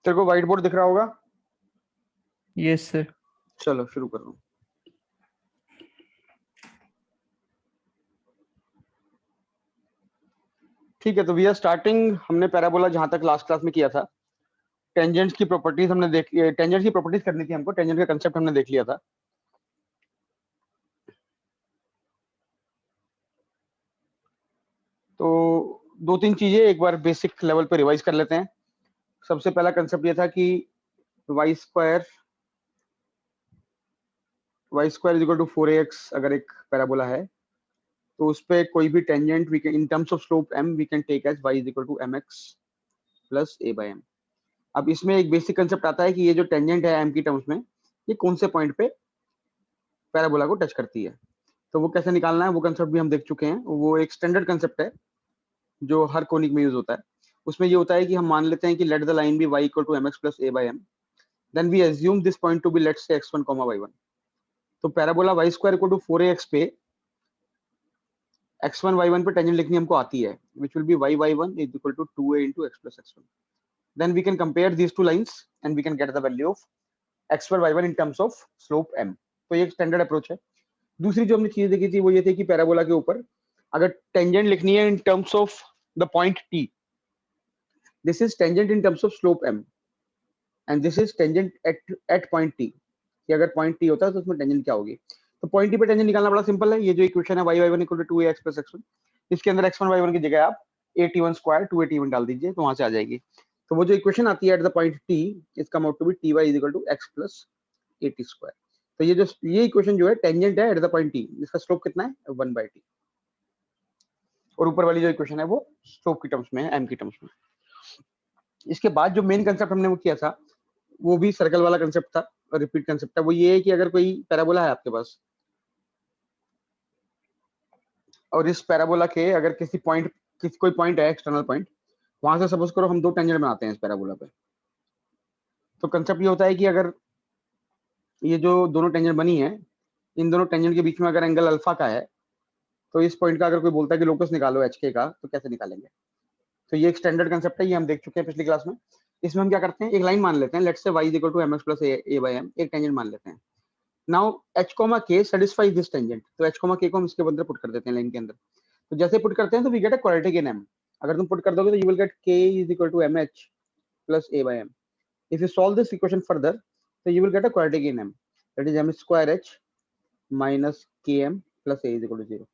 तेरे को white board दिख रहा होगा? Yes sir. चलो शुरू कर रहा हूँ। ठीक है, तो वी आर स्टार्टिंग। हमने पैराबोला जहां तक लास्ट क्लास में किया था, टेंजेंट्स की प्रॉपर्टीज हमने देख, टेंजेंट्स की प्रॉपर्टीज करनी थी हमको, टेंजेंट का कंसेप्ट हमने देख लिया था। तो दो तीन चीजें एक बार बेसिक लेवल पे रिवाइज कर लेते हैं। सबसे पहला कंसेप्ट ये था कि y square is equal to 4ax अगर एक पैराबोला है तो उस पे कोई भी tangent we can in terms of slope m we can take as y is equal to mx plus a by m। अब इसमें एक बेसिक कंसेप्ट आता है कि ये जो टेंजेंट है m की टर्म्स में, ये कौन से पॉइंट पे पैराबोला को टच करती है। तो वो कैसे निकालना है वो कंसेप्ट भी हम देख चुके हैं। वो एक स्टैंडर्ड कंसेप्ट है जो हर कोनिक में यूज होता है। उसमें ये होता है कि हम मान लेते हैं कि let the line be y equal to mx plus a by m, then we assume this point to be let's say x1, y1। तो parabola y square equal to 4ax पे x1 y1 पे tangent लिखनी हमको आती है, which will be y1 is equal to 2a into x plus x1. Then we can compare these two lines and we can get the value of x1 y1 in terms of slope m. तो ये एक standard approach है। दूसरी जो हमने चीज देखी थी वो ये थी कि पैराबोला के ऊपर अगर टेंजेंट लिखनी है इन terms of the point t, this is tangent in terms of slope m and this is tangent at point t, कि अगर पॉइंट t होता है तो उसमें टेंजेंट क्या होगी। तो पॉइंट t पे टेंजेंट निकालना बड़ा सिंपल है। ये जो इक्वेशन है y1 equal to 2ax plus x1, इसके अंदर x1 y1 की जगह आप at1 स्क्वायर 2at1 डाल दीजिए तो वहां से आ जाएगी। तो वो जो इक्वेशन आती है at the point t is come out to be ty is equal to x plus at square. तो ये इक्वेशन जो है टेंजेंट है एट द पॉइंट t, इसका स्लोप कितना है 1/t, और ऊपर वाली जो इक्वेशन है वो स्लोप की टर्म्स में है, m की टर्म्स में। इसके बाद जो मेन कंसेप्ट हमने वो किया था वो भी सर्कल वाला कंसेप्ट था, रिपीट कंसेप्ट था। वो ये है कि अगर कोई पैराबोला है आपके पास और इस पैराबोला के अगर कोई पॉइंट है एक्सटर्नल पॉइंट, वहां से सपोज करो हम दो टेंजेंट बनाते हैं इस पैराबोला पे। तो कंसेप्ट ये होता है कि अगर ये जो दोनों टेंजेंट बनी है, इन दोनों टेंजेंट के बीच में अगर एंगल अल्फा का है, तो इस पॉइंट का अगर कोई बोलता है कि लोकस निकालो एच के का, तो कैसे निकालेंगे। तो ये एक स्टैंडर्ड कंसेप्ट है, ये हम देख चुके हैं पिछली क्लास में। इसमें हम क्या करते हैं, एक लाइन मान लेते हैं, let's say y is equal to mx plus a by m, एक टेंजेंट मान लेते हैं। Now h comma k satisfy this tangent, तो h कॉमा k को हम इसके अंदर पुट कर देते हैं लाइन के अंदर। तो जैसे पुट करते हैं तो we get a quadratic in m। अगर तुम पुट कर दोगे तो you will get k is equal to mh plus a by m। If you solve this equation further तो you will get a quadratic in m, that is m square h minus km plus a is equal to 0।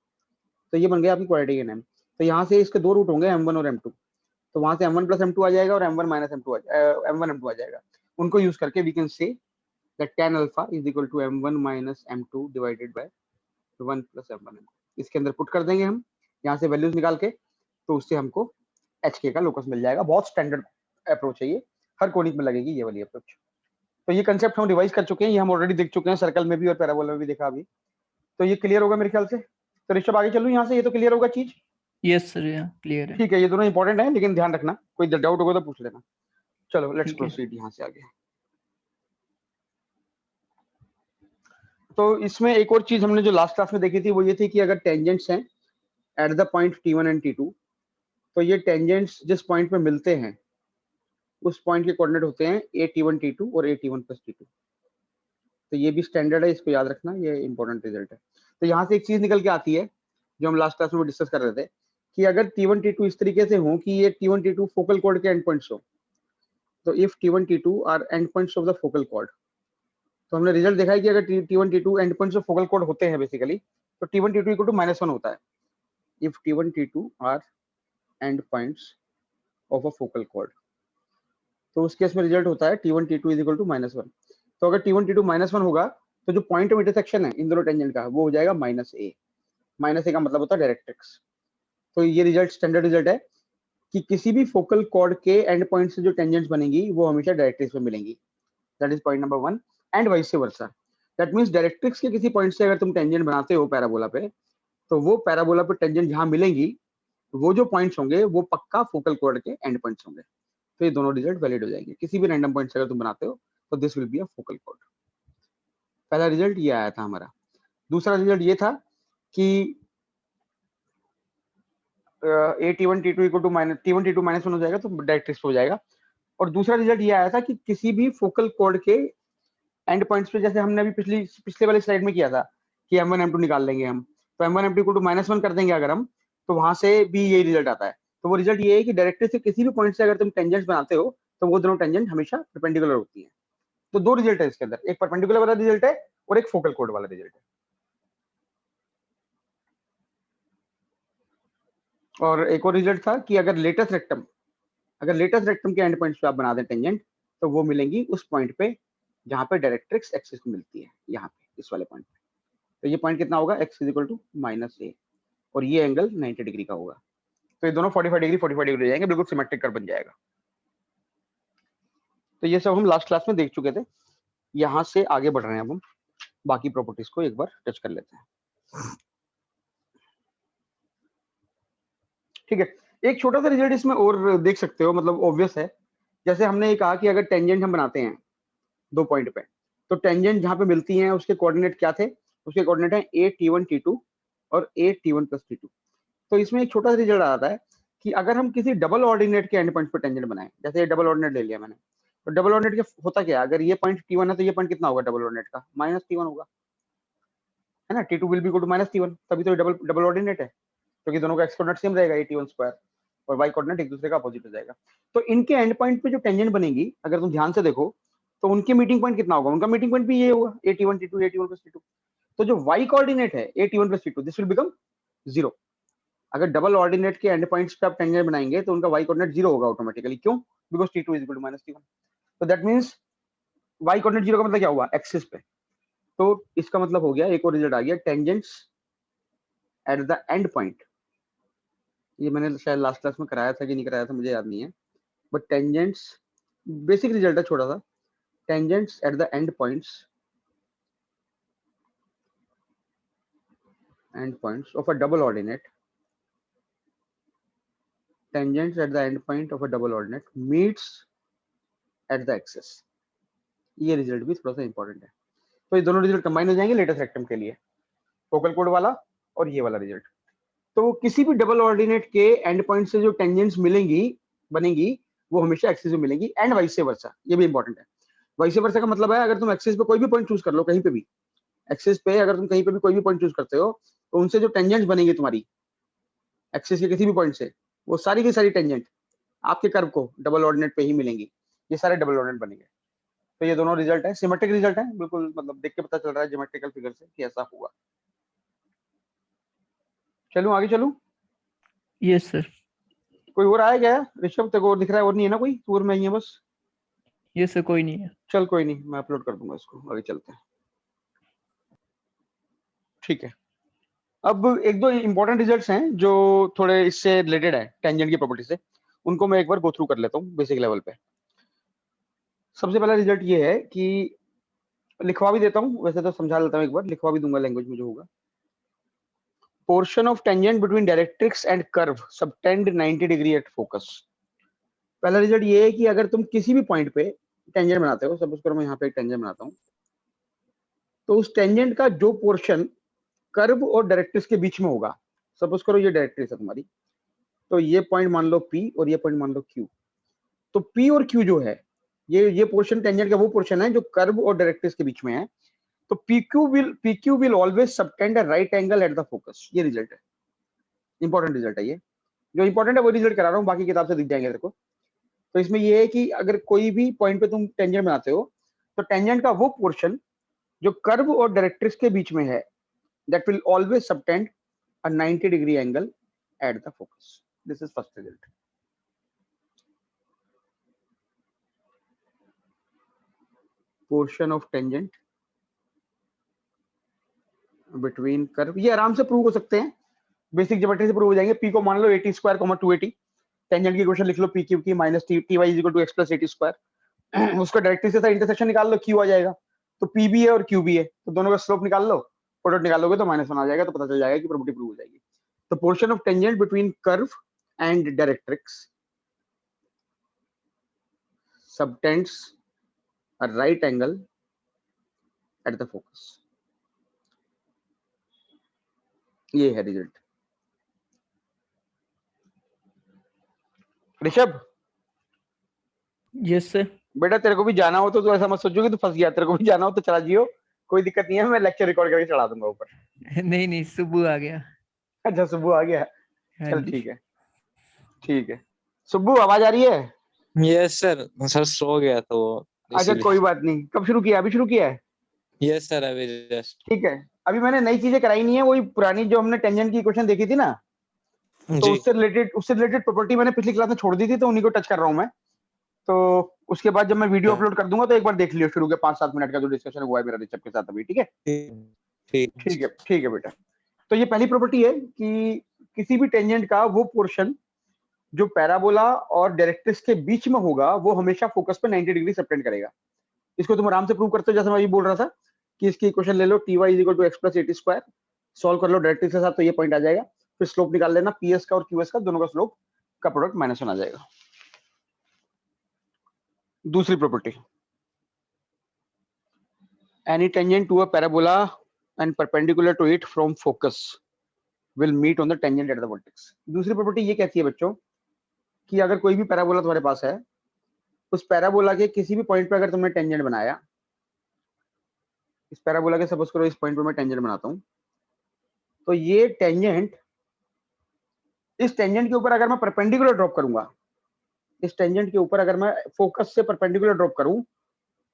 तो ये बन गया आपकी quadratic in m। तो यहाँ से इसके दो रूट होंगे m1 और m2, तो वहां से m1 प्लस m2 आ जाएगा और m1 माइनस m1 m2 आ जाएगा। उनको यूज करके we can say that tan alpha is equal to m1 minus m2 divided by 1 plus m1 m2। इसके अंदर पुट कर देंगे हम यहाँ से वैल्यूज निकाल के, तो उससे हमको hk का लोकस मिल जाएगा। बहुत स्टैंडर्ड अप्रोच है ये, हर कोनिक में लगेगी ये वाली अप्रोच। तो ये कंसेप्ट हम रिवाइज कर चुके हैं, ये हम ऑलरेडी देख चुके हैं, सर्कल में भी और पैराबोला में भी देखा अभी। तो ये क्लियर होगा मेरे ख्याल से। तो ऋषभ आगे चलूं यहाँ से, ये तो क्लियर होगा चीज। यस सर, क्लियर है। ठीक है, ये दोनों इंपॉर्टेंट है लेकिन ध्यान रखना, कोई डाउट होगा तो पूछ लेना। चलो लेट्स ठीक है। प्रोसीड यहाँ से आगे। तो इसमें एक और चीज हमने जो लास्ट क्लास में देखी थी वो ये थी कि अगर टेंजेंट्स हैं at the point t1 and t2, तो ये टेंजेंट्स जिस पॉइंट पे मिलते हैं उस पॉइंट के कोऑर्डिनेट होते हैं at1 t2 और at1 प्लस t2। तो ये भी स्टैंडर्ड है, इसको याद रखना, ये इंपॉर्टेंट रिजल्ट है। तो यहाँ से एक चीज निकल के आती है जो हम लास्ट क्लास में डिस्कस कर रहे थे कि अगर t1 t2 इस तरीके से हो कि ये t1 t2 फोकल कॉर्ड के एंड पॉइंट्स हो, तो if t1 t2 are end points of the focal chord, तो हमने रिजल्ट देखा है कि अगर t1 t2 end points of focal chord होते हैं बेसिकली, तो t1 t2 इक्वल टू -1 होता है। if t1 t2 are end points of a focal chord, तो उस केस में रिजल्ट होता है t1 t2 is equal to -1। तो अगर t1 t2 -1 होगा तो जो पॉइंट ऑफ इंटरसेक्शन है इन दोनों टेंजेंट का वो हो जाएगा -a। -a का मतलब होता है डायरेक्ट्रिक्स। तो ये रिजल्ट स्टैंडर्ड रिजल्ट है कि किसी भी फोकल कॉर्ड के एंड पॉइंट से जो टेंजेंट्स बनेंगी वो हमेशा डायरेक्ट्रिक्स में मिलेंगी। That is point number 1 and vice versa. That means directrix के किसी पॉइंट से अगर तुम टेंजेंट बनाते हो पैराबोला पे, तो वो पैराबोला पे टेंजेंट जहां मिलेंगी वो जो पॉइंट्स होंगे वो पक्का फोकल कॉर्ड के एंड पॉइंट्स होंगे। तो ये दोनों रिजल्ट वैलिड हो जाएंगे किसी भी रैंडम पॉइंट से अगर तुम बनाते हो, तो this will be a focal cord. पहला रिजल्ट ये आया था हमारा। दूसरा रिजल्ट ये था कि t1 t2 इक्वल टू -1 हो जाएगा तो डायरेक्ट्रिक्स हो जाएगा। और दूसरा रिजल्ट ये आया था कि किसी भी फोकल कॉर्ड के एंड पॉइंट्स पे, जैसे हमने अभी पिछले वाले स्लाइड में किया था कि m1 m2 निकाल लेंगे हम, तो m1 m2 को -1 कर देंगे अगर हम, तो वहां से भी यही रिजल्ट आता है। तो वो रिजल्ट ये है कि डायरेक्टरी से किसी भी पॉइंट से अगर तुम टेंजेंट्स बनाते हो तो वो दोनों टेंजेंट हमेशा परपेंडिकुलर होती है। तो दो रिजल्ट है इसके अंदर, एक परपेंडिकुलर वाला रिजल्ट है और एक फोकल कॉर्ड वाला रिजल्ट है। और एक और रिजल्ट था कि अगर लेटेस्ट रेक्टम के एंड पॉइंट्स पे आप बना दें टेंजेंट, तो वो मिलेंगी उस पॉइंट पे जहां पे डायरेक्ट्रिक्स एक्सिस को मिलती है, यहाँ पे इस वाले पॉइंट पे। तो ये पॉइंट कितना होगा, x इक्वल टू -a, और ये एंगल 90 डिग्री का होगा। तो ये दोनों 45 डिग्री हो जाएंगे, बिल्कुल सिमेट्रिक कर्व बन जाएगा। तो ये सब हम लास्ट क्लास में देख चुके थे। यहाँ से आगे बढ़ रहे हैं, अब हम बाकी प्रॉपर्टीज को एक बार टच कर लेते हैं। ठीक है, एक छोटा सा रिजल्ट इसमें और देख सकते हो, मतलब ऑब्वियस है। जैसे हमने ये कहा कि अगर टेंजेंट हम बनाते हैं दो पॉइंट पे, तो टेंजेंट जहां पे मिलती हैं उसके कोऑर्डिनेट क्या थे, उसके कोऑर्डिनेट है a t1 t2 और a t1 + t2। तो इसमें एक छोटा सा रिजल्ट आता है कि अगर हम किसी डबल ऑर्डिनेट के एंड पॉइंट पे टेंजेंट बनाएं, जैसे ये डबल ऑर्डिनेट ले लिया मैंने, तो डबल ऑर्डिनेट का होता क्या है, अगर ये पॉइंट t1 है तो ये पॉइंट कितना होगा डबल ऑर्डिनेट का, -t1 होगा, है ना। t2 will be equal to -t1, तभी तो डबल डबल ऑर्डिनेट है, क्योंकि दोनों का एक्स कोऑर्डिनेट सेम रहेगा, a t1² और y कोऑर्डिनेट एक दूसरे का अपोजिट हो जाएगा। तो इनके एंड पॉइंट पे जो टेंजेंट बनेगी, अगर तुम ध्यान से देखो, तो उनके मीटिंग पॉइंट कितना होगा, उनका मीटिंग पॉइंट भी ये होगा, a t1 t2 a t1 + t2। तो जो y कोऑर्डिनेट है a t1 + t2, this will become 0। अगर डबल ऑर्डिनेट के एंड पॉइंट्स पे आप टेंजेंट बनाएंगे तो उनका y कोऑर्डिनेट 0 होगा ऑटोमेटिकली। क्यों? Because t2 is equal to -t1। तो दैट मींस y कोऑर्डिनेट 0 का मतलब क्या हुआ, एक्सिस पे। तो इसका मतलब हो गया, एक और रिजल्ट आ गया, tangents at the end point. ये मैंने शायद लास्ट क्लास में कराया था कि नहीं कराया था, मुझे याद नहीं है, बट टेंजेंट्स बेसिक रिजल्ट है छोटा सा। Tangents at the end points of a double ordinate, tangents at the end point of a double ordinate meets at the axis। ये रिजल्ट भी थोड़ा सा इंपॉर्टेंट है। तो ये दोनों रिजल्ट कंबाइन हो जाएंगे लेटेस्ट रेक्टम के लिए, फोकल कोड वाला और ये वाला रिजल्ट। तो किसी भी डबल ऑर्डिनेट के एंड पॉइंट से जो टेंजेंट्स मिलेंगी बनेंगी, वो हमेशा एक्सिस में मिलेंगी, एंड वाइस वर्सा। ये भी इंपॉर्टेंट है। वाइस वर्सा का मतलब है, अगर तुम एक्सिस पे कोई भी पॉइंट चूज कर लो, कहीं पे भी एक्सिस पे अगर तुम कहीं पे भी कोई भी पॉइंट चूज करते हो, तो उनसे जो टेंजेंट्स बनेंगी तुम्हारी एक्सिस के किसी भी पॉइंट से, वो सारी की सारी टेंजेंट आपके कर्व को डबल ऑर्डिनेट पे ही मिलेंगी। ये सारे डबल ऑर्डिनेट बनेंगे। तो ये दोनों रिजल्ट है, सिमेट्रिक रिजल्ट है, बिल्कुल मतलब देख के पता चल रहा है ज्योमेट्रिकल फिगर से कि ऐसा हुआ। चलूं आगे चलूं? Yes sir. कोई और आया क्या ऋषभ, तेरे को और दिख रहा है? और नहीं है ना कोई, टूर में ही है बस? यस सर, कोई नहीं है। चल कोई नहीं, मैं अपलोड कर दूंगा इसको, आगे चलते हैं। ठीक है, अब एक दो इंपॉर्टेंट रिजल्ट्स हैं जो थोड़े इससे रिलेटेड है, टेंजेंट की प्रॉपर्टी से, उनको मैं एक बार गो थ्रू कर लेता हूँ बेसिक लेवल पे। सबसे पहला रिजल्ट ये है कि, लिखवा भी देता हूँ, वैसे तो समझा लेता हूँ एक बार, लिखवा भी दूंगा लैंग्वेज में जो होगा। Portion of tangent between directrix and curve subtend 90 degree at focus. पहला रिजल्ट ये है कि अगर तुम किसी भी पॉइंट पे टेंजेंट बनाते हो, सपोज करो मैं यहाँ पे एक टेंजेंट बनाता हूँ, तो उस टेंजेंट का जो पोर्शन कर्व और डायरेक्ट्रिक्स के बीच में होगा, सपोज करो ये डायरेक्ट्रिक्स है तुम्हारी, तो ये पॉइंट मान लो P और ये पॉइंट मान लो Q। तो P और Q जो है, ये पोर्शन टेंजेंट का वो पोर्शन है जो कर्व और डायरेक्ट्रिक्स के बीच में है। तो PQ will always subtend a right angle at the focus. ये रिजल्ट है, इंपॉर्टेंट रिजल्ट है ये। जो इंपॉर्टेंट है वो रिजल्ट करा रहा हूँ, बाकी किताब से दिख जाएंगे तेरे को। तो इसमें ये है कि अगर कोई भी पॉइंट पे तुम टेंजेंट बनाते हो, तो टेंजेंट का वो पोर्शन जो कर्व और डायरेक्ट्रिक्स के बीच में है, that will always subtend a 90 degree angle at the focus. This is first result. Portion of tangent between curve, ये आराम से प्रूव हो सकते हैं, बेसिक ज्योमेट्री से प्रूव हो जाएंगे। P को मान लो AT² 280, टेंजेंट की इक्वेशन लिख लो PQ की -TY = x + AT²। उसका डायरेक्ट्रिक्स के साथ इंटरसेक्शन निकाल लो, Q आ जाएगा। तो P भी है और Q भी है, तो दोनों का स्लोप निकाल लो, प्रोडक्ट निकालोगे तो -1 आ जाएगा, तो पता चल जाएगा कि प्रॉपर्टी प्रूव हो जाएगी। तो portion of tangent between curve and directrix subtends a right angle at the focus. ये है रिजल्ट। Rishabh yes sir. बेटा तेरे को भी जाना हो तो तू ऐसा मत सोचो कि तू फंस गया, तेरे को भी जाना हो तो चला जियो, कोई दिक्कत नहीं है, मैं लेक्चर रिकॉर्ड करके चढ़ा दूंगा ऊपर। नहीं नहीं, सुबह आ गया। अच्छा सुब्बू आ गया, हाँ चल जी। ठीक है, ठीक है। सुब्बू आवाज आ रही है? यस सर, सर सो गया तो अच्छा इसीलिए। कोई बात नहीं, कब शुरू किया? अभी शुरू किया है? यस सर, अभी जस्ट। ठीक है। अभी मैंने नई चीजें कराई नहीं है, वही पुरानी जो हमने टेंजेंट की इक्वेशन देखी थी ना, तो जी। उससे रिलेटेड प्रॉपर्टी मैंने पिछली क्लास में छोड़ दी थी, तो उन्हीं को टच कर रहा हूँ मैं। तो उसके बाद जब मैं वीडियो अपलोड कर दूंगा तो एक बार देख लियो शुरू के 5-7 मिनट का जो डिस्कशन हुआ है मेरा ऋषभ के साथ अभी, ठीक है? ठीक। ठीक है बेटा। तो ये पहली प्रॉपर्टी है कि किसी भी टेंजेंट का वो पोर्शन जो पैराबोला और डायरेक्ट्रिक्स के बीच में होगा वो हमेशा फोकस पे 90 डिग्री सबटेंड करेगा। इसको तुम आराम से प्रूव करते हो, जैसे मैं ये बोल रहा था कि इसकी इक्वेशन ले लो, t y is equal to x plus at square, solve कर लो डायरेक्ट्रिक्स के साथ तो ये पॉइंट आ जाएगा, फिर स्लोप निकाल लेना, पीएस का और क्यूएस का दोनों का स्लोप का प्रोडक्ट -1 आ जाएगा। दूसरी property, any tangent to a parabola and perpendicular to it from focus will meet on the tangent at the vertex। दूसरी प्रॉपर्टी ये कहती है बच्चों कि अगर कोई भी पैराबोला तुम्हारे पास है, उस पैराबोला के किसी भी पॉइंट पे अगर तुमने टेंजेंट बनाया, इस पैराबोला के सपोज करो इस पॉइंट पे मैं टेंजेंट बनाता हूं, तो ये टेंजेंट, इस टेंजेंट के ऊपर अगर मैं परपेंडिकुलर ड्रॉप करूंगा, इस टेंजेंट के ऊपर अगर मैं फोकस से परपेंडिकुलर ड्रॉप करूं,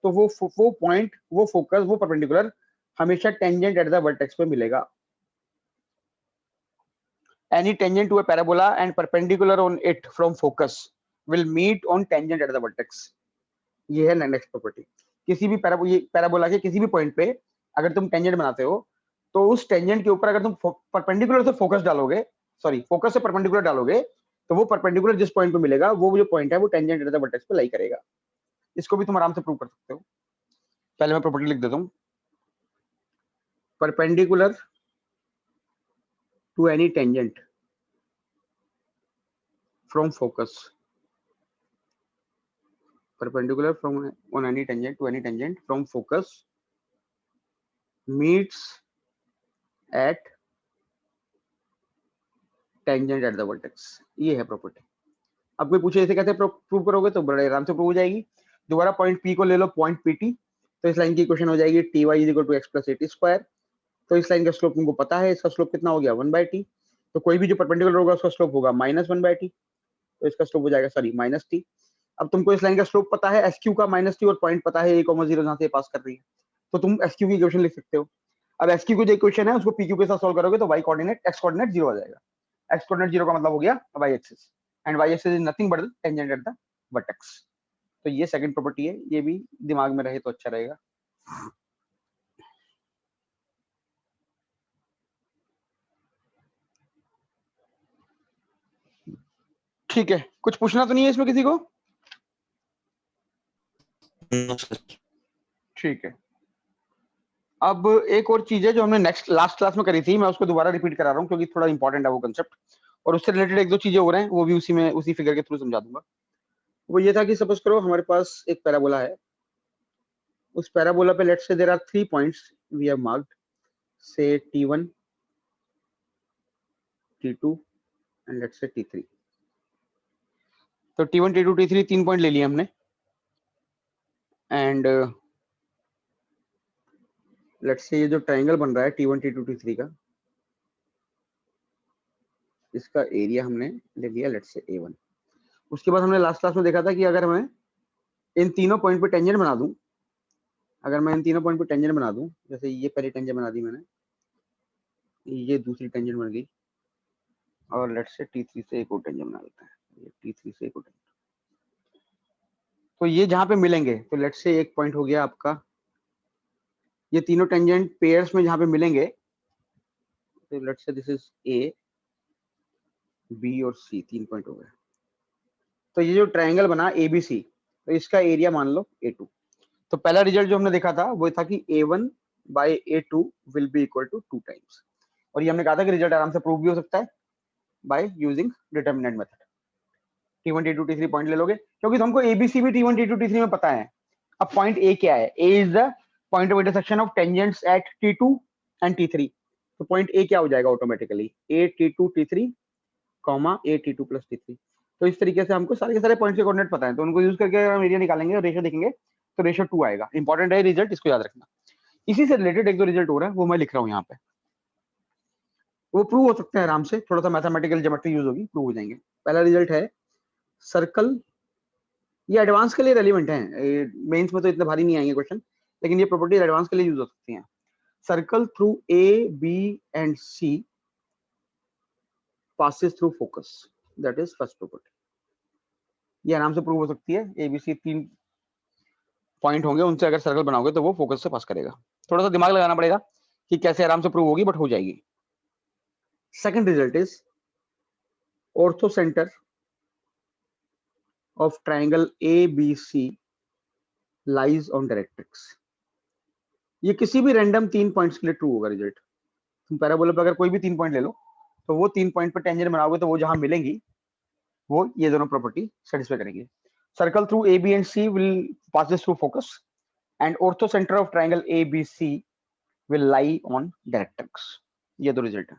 तो वो पॉइंट, वो फोकस, वो परपेंडिकुलर हमेशा टेंजेंट एट द वर्टेक्स पे मिलेगा। Any tangent to a parabola and perpendicular on it from focus will meet on tangent at the vertex। ये है नेक्स्ट प्रॉपर्टी। किसी भी पैराबोला के किसी भी पॉइंट पे अगर तुम टेंजेंट बनाते हो, तो उस टेंजेंट के ऊपर अगर तुम परपेंडिकुलर से फोकस डालोगे, सॉरी फोकस से परपेंडिकुलर डालोगे, तो वो परपेंडिकुलर जिस पॉइंट पे मिलेगा वो जो पॉइंट है वो टेंजेंट एट द वर्टेक्स पे लाई करेगा। इसको भी तुम आराम से प्रूव कर सकते हो। पहले मैं प्रॉपर्टी लिख देता हूँ, perpendicular to any tangent from focus, perpendicular from on any tangent to any tangent from focus meets at tangent at the vertex। ये है प्रॉपर्टी। अब कोई पूछे इसे कैसे प्रूव करोगे, तो बड़े आराम से प्रूव हो जाएगी। दोबारा पॉइंट पी को ले लो, पॉइंट पीटी, तो इस लाइन की इक्वेशन हो जाएगी t y is equal to x plus at square. तो इस लाइन का स्लोप तुमको पता है, इसका स्लोप कितना हो गया 1/t। तो कोई भी जो परपेंडिकुलर होगा उसका स्लोप होगा -1/t, तो इसका स्लोप हो जाएगा सॉरी -t। अब तुमको इस लाइन का स्लोप पता है एस क्यू का -t, और पॉइंट पता है 1,0 जहां से पास कर रही है, तो तुम एस क्यू की इक्वेशन लिख सकते हो। अब एस क्यू की जो इक्वेशन है उसको पी क्यू के साथ सॉल्व करोगे तो वाई कोऑर्डिनेट एक्स कोऑर्डिनेट 0 आ जाएगा। एक्स कोऑर्डिनेट 0 का मतलब हो गया Y axis, and Y axis is nothing but tangent at the vertex. तो ये सेकंड प्रॉपर्टी है, ये भी दिमाग में रहे तो अच्छा रहेगा। ठीक है, कुछ पूछना तो नहीं है इसमें किसी को? ठीक है। अब एक और चीज है जो हमने लास्ट क्लास में करी थी, मैं उसको दोबारा रिपीट करा रहा हूँ क्योंकि थोड़ा इंपॉर्टेंट है वो कंसेप्ट, और उससे रिलेटेड एक दो चीजें हो रहे हैं, वो भी उसी फिगर के थ्रू समझा दूंगा। वो ये था कि सपोज करो हमारे पास एक पैराबोला है, उस पैराबोला पे let's say there are 3 points we have marked, say T1, T2 and let's say T3। तो T1, T2, T3 3 पॉइंट ले लिए हमने, एंड लेट्स से ये जो ट्रायंगल बन रहा है T1, T2, T3 का, इसका एरिया हमने ले लिया लेट्स से A1। उसके बाद हमने लास्ट क्लास में देखा था कि अगर मैं इन तीनों पॉइंट पे टेंजेंट बना दूं, अगर मैं इन तीनों पॉइंट पे टेंजेंट बना दूं, जैसे ये पहली टेंजेंट बना दी मैंने, ये दूसरी टेंजेंट बन गई, और लेट्स से T3 से एक और टेंजेंट बना देते हैं, ये T3 से एक और टेंजेंट। तो ये जहां पे मिलेंगे, तो लेट्स से एक पॉइंट हो गया आपका, ये तीनों टेंजेंट पेयर्स में जहां पे मिलेंगे, तो लेट्स से दिस इज A, B और C, 3 पॉइंट हो गए। तो ये जो ट्रायंगल बना ABC, तो इसका एरिया मान लो A2। तो पहला रिजल्ट जो हमने देखा था वो था कि A1 by A2 will be equal to 2 times, और ये हमने कहा था कि रिजल्ट आराम से प्रूव भी हो सकता है by using determinant method. T1, T2, T3 point ले लोगे, क्योंकि तुमको ABC भी T1, T2, T3 में पता है। अब पॉइंट A क्या है? A is the point of intersection of tangents at T2 and T3। तो पॉइंट A क्या हो जाएगा automatically? A T2 T3, A T2 plus T3। तो इस तरीके से हमको सारे के सारे पॉइंट्स के कोऑर्डिनेट पता है, तो उनको यूज करके अगर हम एरिया निकालेंगे और रेशियो देखेंगे तो रेशियो 2 आएगा। इंपॉर्टेंट है रिजल्ट, इसको याद रखना। इसी से रिलेटेड एक दो रिजल्ट हो रहा है, वो मैं लिख रहा हूँ यहाँ पे, वो प्रूव हो सकते हैं आराम से, थोड़ा सा मैथमेटिकल ज्योमेट्री यूज होगी, प्रूव हो जाएंगे। पहला रिजल्ट है सर्कल, ये एडवांस के लिए रेलिवेंट है, मेंस में तो इतने भारी नहीं आएंगे क्वेश्चन, लेकिन ये प्रॉपर्टी एडवांस के लिए यूज हो सकती हैं। Circle through A B and C passes through focus, that is first property। ये आराम से प्रूव हो सकती है, एबीसी 3 पॉइंट होंगे, उनसे अगर सर्कल बनाओगे तो वो फोकस से पास करेगा। थोड़ा सा दिमाग लगाना पड़ेगा कि कैसे आराम से प्रूव होगी, बट हो जाएगी। Second result is ortho centre of triangle ABC lies on directrix. ये किसी भी रैंडम 3 पॉइंट्स के लिए ट्रू होगा रिजल्ट। तुम पैराबोला पे अगर कोई भी 3 पॉइंट ले लो, तो वो 3 पॉइंट पर टेंजेंट बनाओगे तो वो जहां मिलेंगी वो ये दोनों प्रॉपर्टी सेटिस्फाई करेंगी। Circle through A B and C will passes through focus and ortho center of triangle ABC will lie on directrix. ये दो रिजल्ट है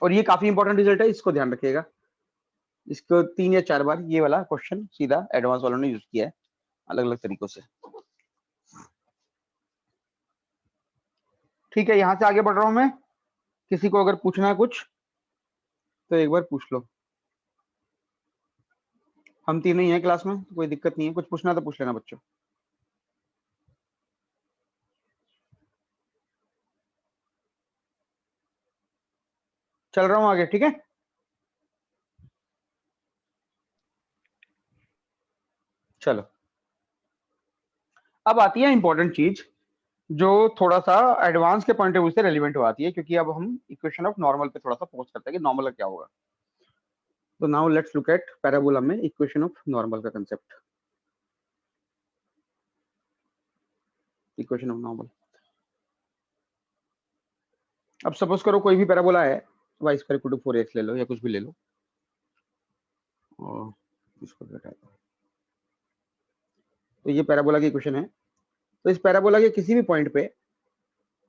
और ये काफी इंपॉर्टेंट रिजल्ट है, इसको ध्यान रखिएगा। इसको 3 या 4 बार ये वाला क्वेश्चन सीधा एडवांस वालों ने यूज किया है अलग अलग तरीकों से। ठीक है, यहां से आगे बढ़ रहा हूं मैं। किसी को अगर पूछना है कुछ तो एक बार पूछ लो। हम तीन ही हैं क्लास में, कोई दिक्कत नहीं है, कुछ पूछना तो पूछ लेना बच्चों। चल रहा हूं आगे, ठीक है। चलो, अब आती है इंपॉर्टेंट चीज जो थोड़ा सा एडवांस के पॉइंट ऑफ व्यू से रेलिवेंट हो आती है, क्योंकि अब हम इक्वेशन ऑफ नॉर्मल पे थोड़ा सा फोकस करते हैं कि नॉर्मल का क्या होगा। तो now let's look at parabola में इक्वेशन ऑफ नॉर्मल का कंसेप्ट। इक्वेशन ऑफ नॉर्मल, अब सपोज करो कोई भी पैराबोला है, y square equal to 4x ले लो या कुछ भी ले लो, और इसको घटा दो। तो ये पैराबोला की इक्वेशन है। तो इस पैराबोला के किसी भी पॉइंट पे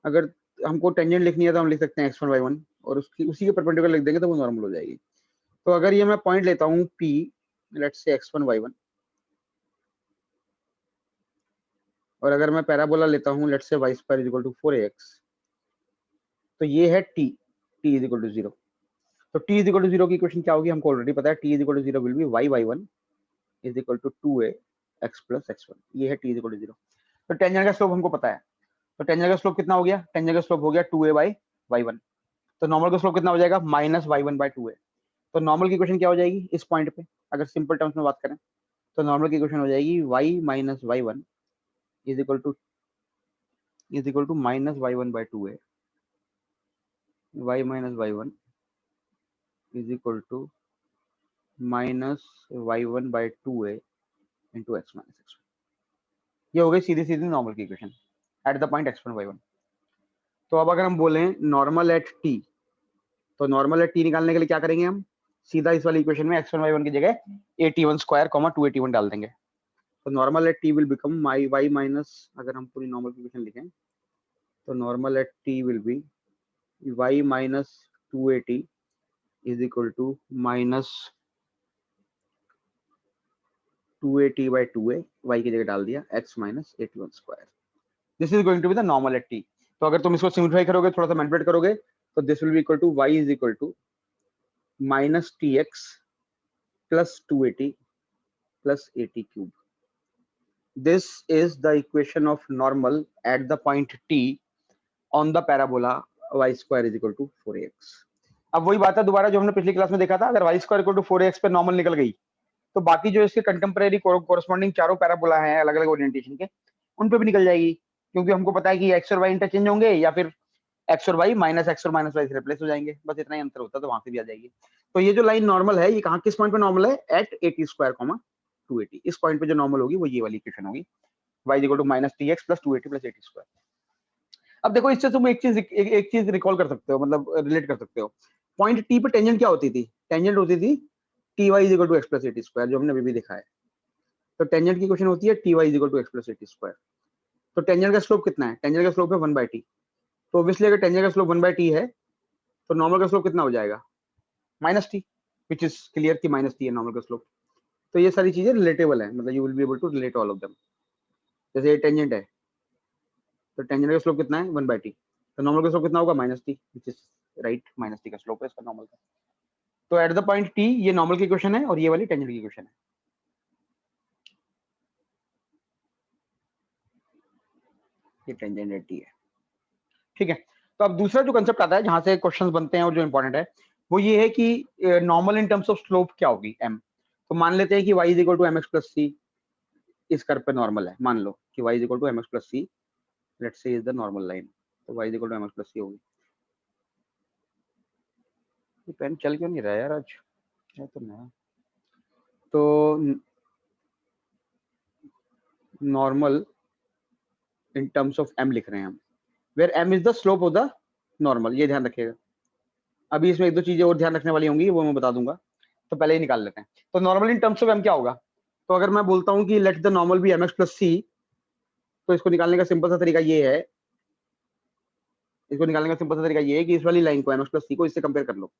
अगर हमको टेंजेंट लिखनी है तो हम लिख सकते हैं x1 y1, और उसकी उसी के परपेंडिकुलर लिख देंगे तो वो नॉर्मल हो जाएगी। तो अगर ये मैं पॉइंट लेता हूँ P, let's say x1 y1, और अगर मैं पैराबोला लेता हूँ let's say y square is equal to 4ax, तो ये है t इज इक्वल टू 0। तो t इज इक्वल टू 0 की इक्वेशन क्या होगी हमको ऑलरेडी पता है, t is equal to 0 will be y y1 is equal to 2ax plus x1। ये है t इज इक्वल टू 0। तो टेंजेंट का स्लोप हमको पता है, तो टेंजेंट का स्लोप कितना हो गया, टेंजेंट का स्लोप हो गया 2a बाई y1। तो नॉर्मल का स्लोप कितना हो जाएगा, माइनस y1 बाई 2a। तो नॉर्मल की इक्वेशन क्या हो जाएगी इस पॉइंट पे, अगर सिंपल टर्म्स में बात करें तो नॉर्मल की इक्वेशन हो जाएगी y minus y1 is equal to minus y1 by 2a, y minus y1 is equal to minus y1 by 2a into x minus x1। ये हो गई सीधी सीधी नॉर्मल की equation at the point x1 y1। तो अब अगर हम बोलें नॉर्मल एट t, तो नॉर्मल एट t निकालने के लिए क्या करेंगे हम, सीधा इस वाली इक्वेशन में x1 y1 की जगह at1 स्क्वायर 281 डाल देंगे। तो normal at t will become y minus, अगर हम पूरी नॉर्मल इक्वेशन लिखें तो normal at t will be y minus 280 is equal to minus 280 by 2a, y की जगह डाल दिया x minus 81 square. This is going to be the normal at t। तो अगर तुम इसको सिंप्लीफाई करोगे, थोड़ा सा मैनिपुलेट करोगे, तो this will be equal to y is equal to minus tx plus 280 plus 80 cube. This is the equation of normal at the point t on the parabola y square is equal to 4ax। अब वही बात है दोबारा जो हमने पिछली class में देखा था, अगर y square equal to 4ax पे नॉर्मल निकल गई तो बाकी जो इसके कंटेम्परेरी कोरस्पॉन्डिंग चारों पैराबोला हैं अलग अलग ओरिएंटेशन के, उन पे भी निकल जाएगी, क्योंकि हमको पता है कि x और y इंटरचेंज होंगे या फिर x और y माइनस x और माइनस y से रिप्लेस हो जाएंगे, बस इतना ही अंतर होता है, तो वहां से भी आ जाएगी। तो ये जो लाइन नॉर्मल है ये कहाँ किस पॉइंट पे नॉर्मल है, एट 80 स्क्वायर 280। इस पॉइंट पे जो नॉर्मल होगी वो ये वाली इक्वेशन होगी, y equal to minus tx plus 280 plus 80 square. अब देखो इससे तुम एक चीज रिकॉल कर सकते हो, मतलब रिलेट कर सकते हो। पॉइंट t पे टेंजेंट क्या होती थी, टेंजेंट होती थी ty is equal to x plus 80 square, जो हमने अभी भी देखा है। तो टेंजेंट की इक्वेशन होती है ty is equal to x plus 80 square. तो टेंजेंट का स्लोप कितना है, टेंजेंट का स्लोप है 1 बाई टी। तो ऑब्वियसली अगर टेंजेंट का स्लोप 1 बाई टी है तो नॉर्मल का स्लोप कितना हो जाएगा, minus T. Which is clear कि माइनस टी है नॉर्मल का स्लोप। तो ये सारी चीजें रिलेटेबल है, मतलब you will be able to relate all of them. जैसे ये टेंजेंट है, तो टेंजेंट का स्लोप कितना है 1/t, तो नॉर्मल का स्लोप कितना होगा minus T, which is right, minus T का स्लोप है इसका नॉर्मल का। तो एट द पॉइंट टी ये नॉर्मल की इक्वेशन है और ये वाली टेंजेंट की इक्वेशन है। ये टेंजेंट एट टी है, ठीक है। तो अब दूसरा जो कंसेप्ट आता है जहां से क्वेश्चंस बनते हैं और जो इंपॉर्टेंट है वो ये है कि normal in terms of slope क्या होगी m। तो मान लेते हैं कि y is equal to mx plus C, इस कर्व पे नॉर्मल है, मान लो कि y is equal to mx plus C, let's say is the normal line, तो y is equal to mx plus C होगी। ये पेन चल क्यों नहीं रहा यार आज, है तो नया। तो normal in terms of m लिख रहे हैं हम, where m is the slope of the normal, ये ध्यान रखिएगा। अभी इसमें एक दो चीजें और ध्यान रखने वाली होंगी, वो मैं बता दूंगा, तो पहले ही निकाल लेते हैं। तो normal in terms of m क्या होगा, तो अगर मैं बोलता हूं कि let the normal be mx plus C, तो इसको निकालने का सिंपल सा तरीका ये है, इसको निकालने का सिंपल सा तरीका ये है कि इस वाली लाइन को mx प्लस सी को इससे कंपेयर कर लो।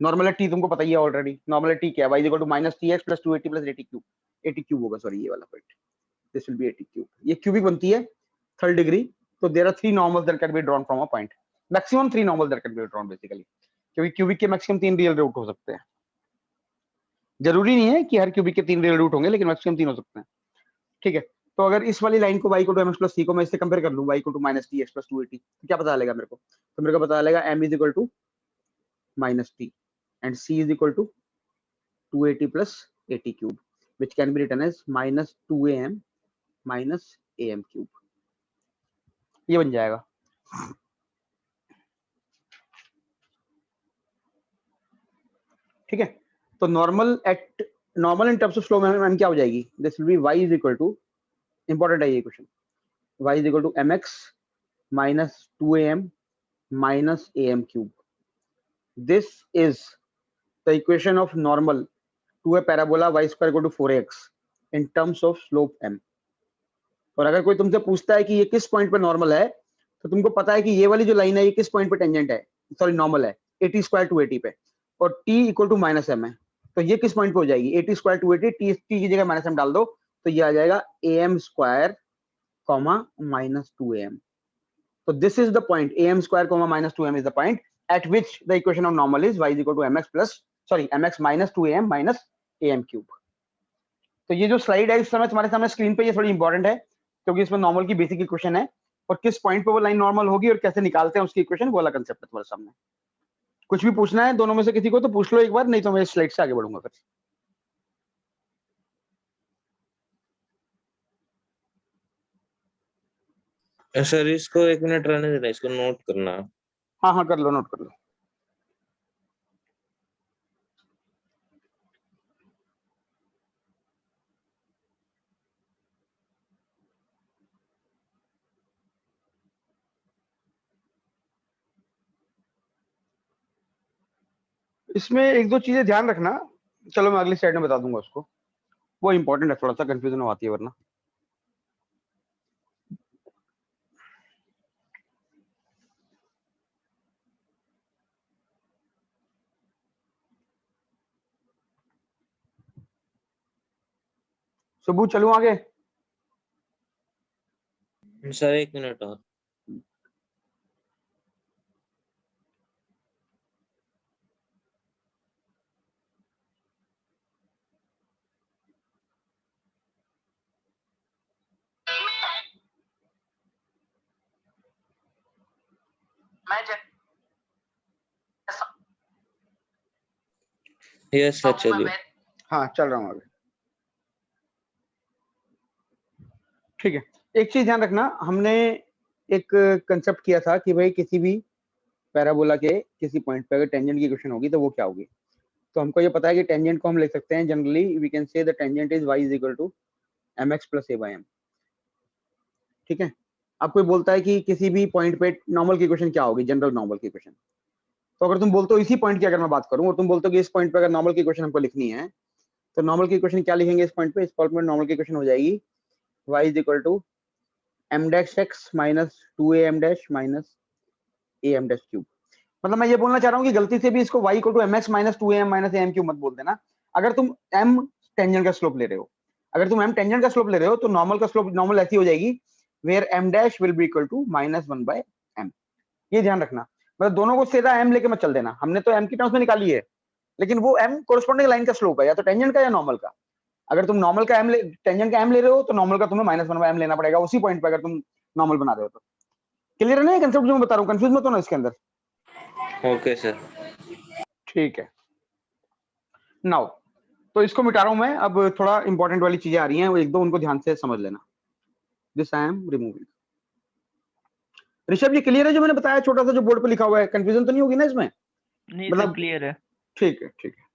नॉर्मल टी तुमको पता ही है ऑलरेडी, नॉर्मल टी क्या है, y equal to minus T X plus 280 plus 80 cube, 80 cube होगा, सॉरी ये वाला point, this will be 80 cube. ये क्यूबिक बनती है थर्ड डिग्री, तो there are 3 normals that can be drawn from a point, maximum 3 normals that can be drawn basically, क्योंकि cubic के maximum 3 real root हो सकते हैं। जरूरी नहीं है कि हर क्यूबिक के 3 रियल रूट होंगे, लेकिन मैक्सिमम 3 हो सकते हैं, ठीक है। तो अगर इस वाली लाइन को y को टू mx प्लस सी को मैं इससे कंपेयर कर लूं, y को to minus T X plus 280, तो क्या पता चलेगा मेरे को, तो मेरे को पता चलेगा m is equal to minus T and c is equal to 280 plus 80 cube, which can be written as minus 2am minus am cube, ये बन जाएगा। ठीक है, तो normal in terms of slope में क्या हो जाएगी, this will be y is equal to, important है ये question, y is equal to mx minus 2am minus am cube. This is the equation of normal to a parabola y square equal to 4x in terms of slope m. और अगर कोई तुमसे पूछता है कि ये किस पॉइंट पे नॉर्मल है, तो तुमको पता है कि ये वाली जो लाइन है ये किस पॉइंट पे टेंजेंट है, सॉरी नॉर्मल है 80 स्क्वायर टू 80 पे, और t equal to minus M है, तो ये किस पॉइंट पे हो जाएगी 80 स्क्वायर टू 80, t की जगह माइनस एम डाल दो, तो ये आ जाएगा am square comma minus 2am। So this is the point, am square comma minus 2m is the point at which the equation of normal is y is equal to mx plus, sorry, mx minus 2am minus am cube. तो ये जो slide है इस समय तुम्हारे सामने screen पे, ये थोड़ी इंपॉर्टेंट है क्योंकि इसमें नॉर्मल की बेसिक इक्वेशन है, और किस पॉइंट पे वो लाइन नॉर्मल होगी और कैसे निकालते हैं उसकी इक्वेशन, वो वाला कंसेप्ट है तुम्हारे सामने। कुछ भी पूछना है दोनों में से किसी को तो पूछ लो एक बार, नहीं तो मैं इस स्लाइड से आगे बढ़ूंगा फिर। सर इसको 1 मिनट रहने देना, इसको नोट करना। हाँ हाँ कर लो, नोट कर लो। इसमें एक दो चीजें ध्यान रखना, चलो मैं अगली स्लाइड में बता दूंगा उसको, वो इंपॉर्टेंट है, थोड़ा सा कंफ्यूजन आती है वरना। सुबह चलूं आगे? सर 1 मिनट और। यस सर चलिए। हाँ चल रहा हूँ आगे, ठीक है। एक चीज ध्यान रखना, हमने एक कंसेप्ट किया था कि भाई किसी भी पैराबोला के किसी पॉइंट पे अगर टेंजेंट की इक्वेशन होगी तो वो क्या होगी। तो हमको ये पता है कि टेंजेंट को हम लिख सकते हैं generally, we can say the tangent is y is equal to mx plus a by m, ठीक है। अब कोई बोलता है कि किसी भी पॉइंट पे नॉर्मल की इक्वेशन क्या होगी, जनरल नॉर्मल की इक्वेशन, तो अगर तुम बोलते हो इसी पॉइंट की अगर मैं बात करूं और तुम बोलते हो कि इस पॉइंट पे अगर नॉर्मल की इक्वेशन हमको लिखनी है, तो नॉर्मल की इक्वेशन क्या लिखेंगे इस पॉइंट पे, इस पॉइंट पे नॉर्मल की इक्वेशन हो जाएगी y is equal to m dash x minus 2am dash minus am dash cube. मतलब मैं ये बोलना चाह रहा हूँ कि गलती से भी इसको y equal to mx minus 2am minus am cube मत बोल देना। अगर तुम m टेंजेंट का स्लोप ले रहे हो, अगर तुम m टेंजेंट का स्लोप ले रहे हो तो नॉर्मल का स्लोप नॉर्मल ऐसी हो जाएगी where m dash will be equal to minus 1/m। ये ध्यान रखना, मतलब दोनों को सीधा m लेके मत चल देना। हमने तो m की टर्म्स में निकाली है, लेकिन वो m कोरस्पॉन्डिंग लाइन का स्लोप है, या तो टेंजेंट का या नॉर्मल का। अगर तुम नॉर्मल का m टेंजेंट का m ले रहे हो तो नॉर्मल का तुम्हें माइनस 1/m लेना पड़ेगा उसी पॉइंट पे, अगर तुम नॉर्मल बना रहे हो तो। क्लियर है ना ये कंसेप्ट जो मैं बता रहा हूँ? कंफ्यूज मत होना इसके अंदर। Okay sir. ठीक है, नाउ तो इसको मिटा रहा हूं मैं। अब थोड़ा इंपॉर्टेंट वाली चीजें आ रही हैं, वो एक दो उनको ध्यान से समझ लेना। This I am removing. Rishabh ये क्लियर है जो मैंने बताया, छोटा सा जो बोर्ड पे लिखा हुआ है? कंफ्यूजन तो नहीं होगी ना इसमें? नहीं सर, मतलब क्लियर है। ठीक है, ठीक है,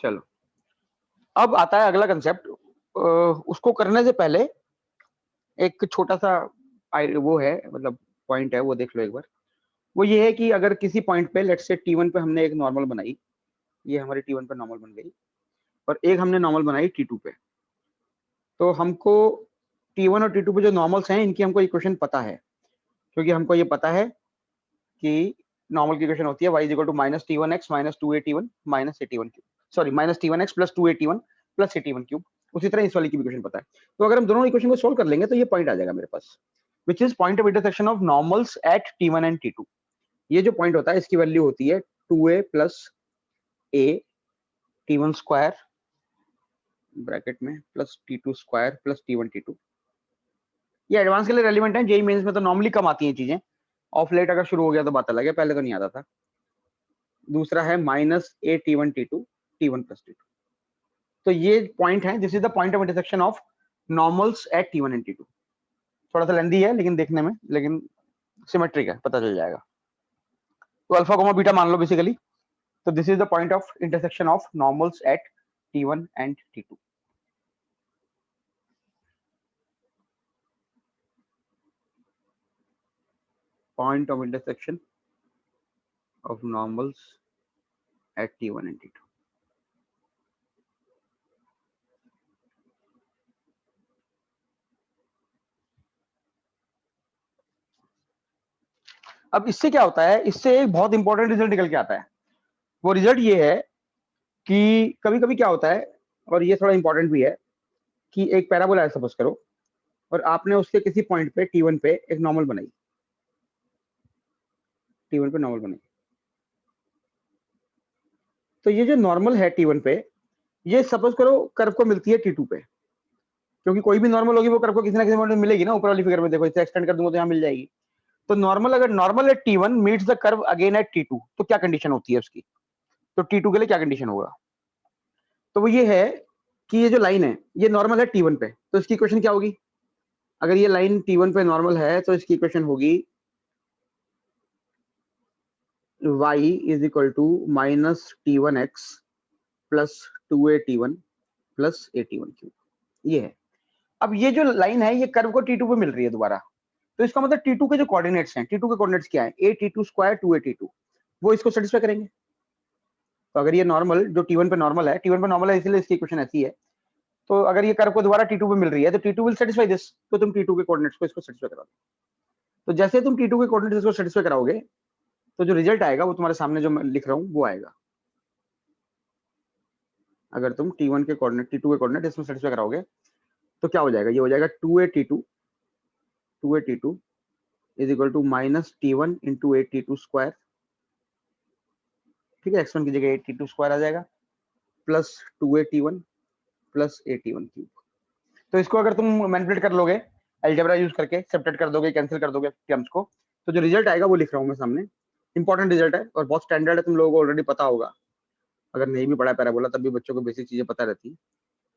चलो। अब आता है अगला कंसेप्ट। उसको करने से पहले एक छोटा सा वो है, मतलब पॉइंट है, वो देख लो एक बार। वो ये है कि अगर किसी पॉइंट पे लेट्स से T1 पे हमने एक नॉर्मल बनाई, ये हमारी T1 पे नॉर्मल बन गई, और एक हमने नॉर्मल बनाई T2 पे, तो हमको T1 और T2 पे जो नॉर्मल्स हैं इनकी हमको इक्वेशन पता है, क्योंकि हमको ये पता है कि नॉर्मल की इक्वेशन होती है y equal to minus T1x minus 2AT1 minus AT1 cube, sorry minus T1x plus 2AT1 plus AT1 cube. उसी तरह इस वाली की इक्वेशन पता है। तो अगर हम दोनों इक्वेशन को सोल्व कर लेंगे तो ये पॉइंट आ जाएगा मेरे पास, which is point of intersection of normals at T1 and T2। ये जो पॉइंट होता है इसकी वैल्यू होती है 2a plus a T1 square bracket में plus T2 square plus T1 T2। ये एडवांस के लिए रेलिवेंट है, जेई मेंस में तो नॉर्मली कम आती हैं चीजें। ऑफ लेट अगर शुरू हो गया तो बात अलग है, पहले तो नहीं आता था। दूसरा है minus a T1 T2 T1 plus T2। तो ये पॉइंट है, this is the point of intersection of normals at T1 and T2। थोड़ा सा लेंदी है लेकिन देखने में, लेकिन सिमेट्रिक है, पता चल जाएगा। तो अल्फा कोमा बीटा मान लो बेसिकली। तो this is the point of intersection of normals at T1 and T2। Point of intersection of normals at T1 and T2। अब इससे क्या होता है, इससे एक बहुत इंपॉर्टेंट रिजल्ट निकल के आता है। वो रिजल्ट ये है कि कभी कभी क्या होता है, और ये थोड़ा इंपॉर्टेंट भी है, कि एक पैराबोला है सपोज करो, और आपने उसके किसी पॉइंट पे T1 पे एक नॉर्मल बनाई, T1 पे नॉर्मल बनाई। तो ये जो नॉर्मल है T1 पे, ये सपोज करो कर्व को मिलती है T2 पे, क्योंकि कोई भी नॉर्मल होगी वो कर्व को किसी ना किसी पॉइंट में मिलेगी ना। ऊपर वाली फिगर में देखो, इसे एक्सटेंड कर दूंगा तो यहाँ मिल जाएगी। तो नॉर्मल, अगर normal at T1 meets the curve again at T2, तो क्या कंडीशन होती है उसकी? तो T2 के लिए क्या कंडीशन होगा? तो वो ये है कि ये जो लाइन है ये नॉर्मल है T1 पे, तो इसकी इक्वेशन क्या होगी? अगर ये लाइन T1 पे नॉर्मल है तो इसकी इक्वेशन होगी y is equal to minus T1x plus 2AT1 plus AT1 cube. ये है। अब ये जो लाइन है ये कर्व को T2 पे मिल रही है दोबारा, तो इसका मतलब T2 के जो कोऑर्डिनेट्स हैं, T2 के कोऑर्डिनेट्स क्या है? AT2 स्क्वायर 2AT2, वो इसको सेटिस्फाई करेंगे। तो अगर ये नॉर्मल जो T1 पे नॉर्मल है, T1 पे नॉर्मल है इसलिए इसकी इक्वेशन ऐसी है। तो अगर ये कर्व को दोबारा T2 पे मिल रही है तो T2 विल सेटिस्फाई दिस, तो तुम T2 के कोऑर्डिनेट्स को इसको सेटिस्फाई करा दो। तो जैसे तुम T2 के कोऑर्डिनेट्स को सेटिस्फाई कराओगे तो जो रिजल्ट आएगा वो तुम्हारे सामने जो मैं लिख रहा हूँ वो आएगा। अगर तुम T1 के कोऑर्डिनेट T2 के कोऑर्डिनेट इसमें सेटिस्फाई कराओगे तो क्या हो जाएगा? ये हो जाएगा 2AT2 is equal to minus T1 into AT2 square. ठीक है, x1 की जगह AT2 स्क्वायर आ जाएगा plus 2AT1 plus AT1 cube. तो इसको अगर तुम मैनिपुलेट कर लोगे, अलजेब्रा यूज करके सब्ट्रैक्ट कर दोगे, कैंसिल कर दोगे टर्म्स को, तो जो रिजल्ट आएगा वो लिख रहा हूँ मैं सामने। इंपॉर्टेंट रिजल्ट है और बहुत स्टैंडर्ड है, तुम लोगों को ऑलरेडी पता होगा। अगर नहीं भी पढ़ा पैराबोला तब भी बच्चों को बेसिक चीजें पता रहती है।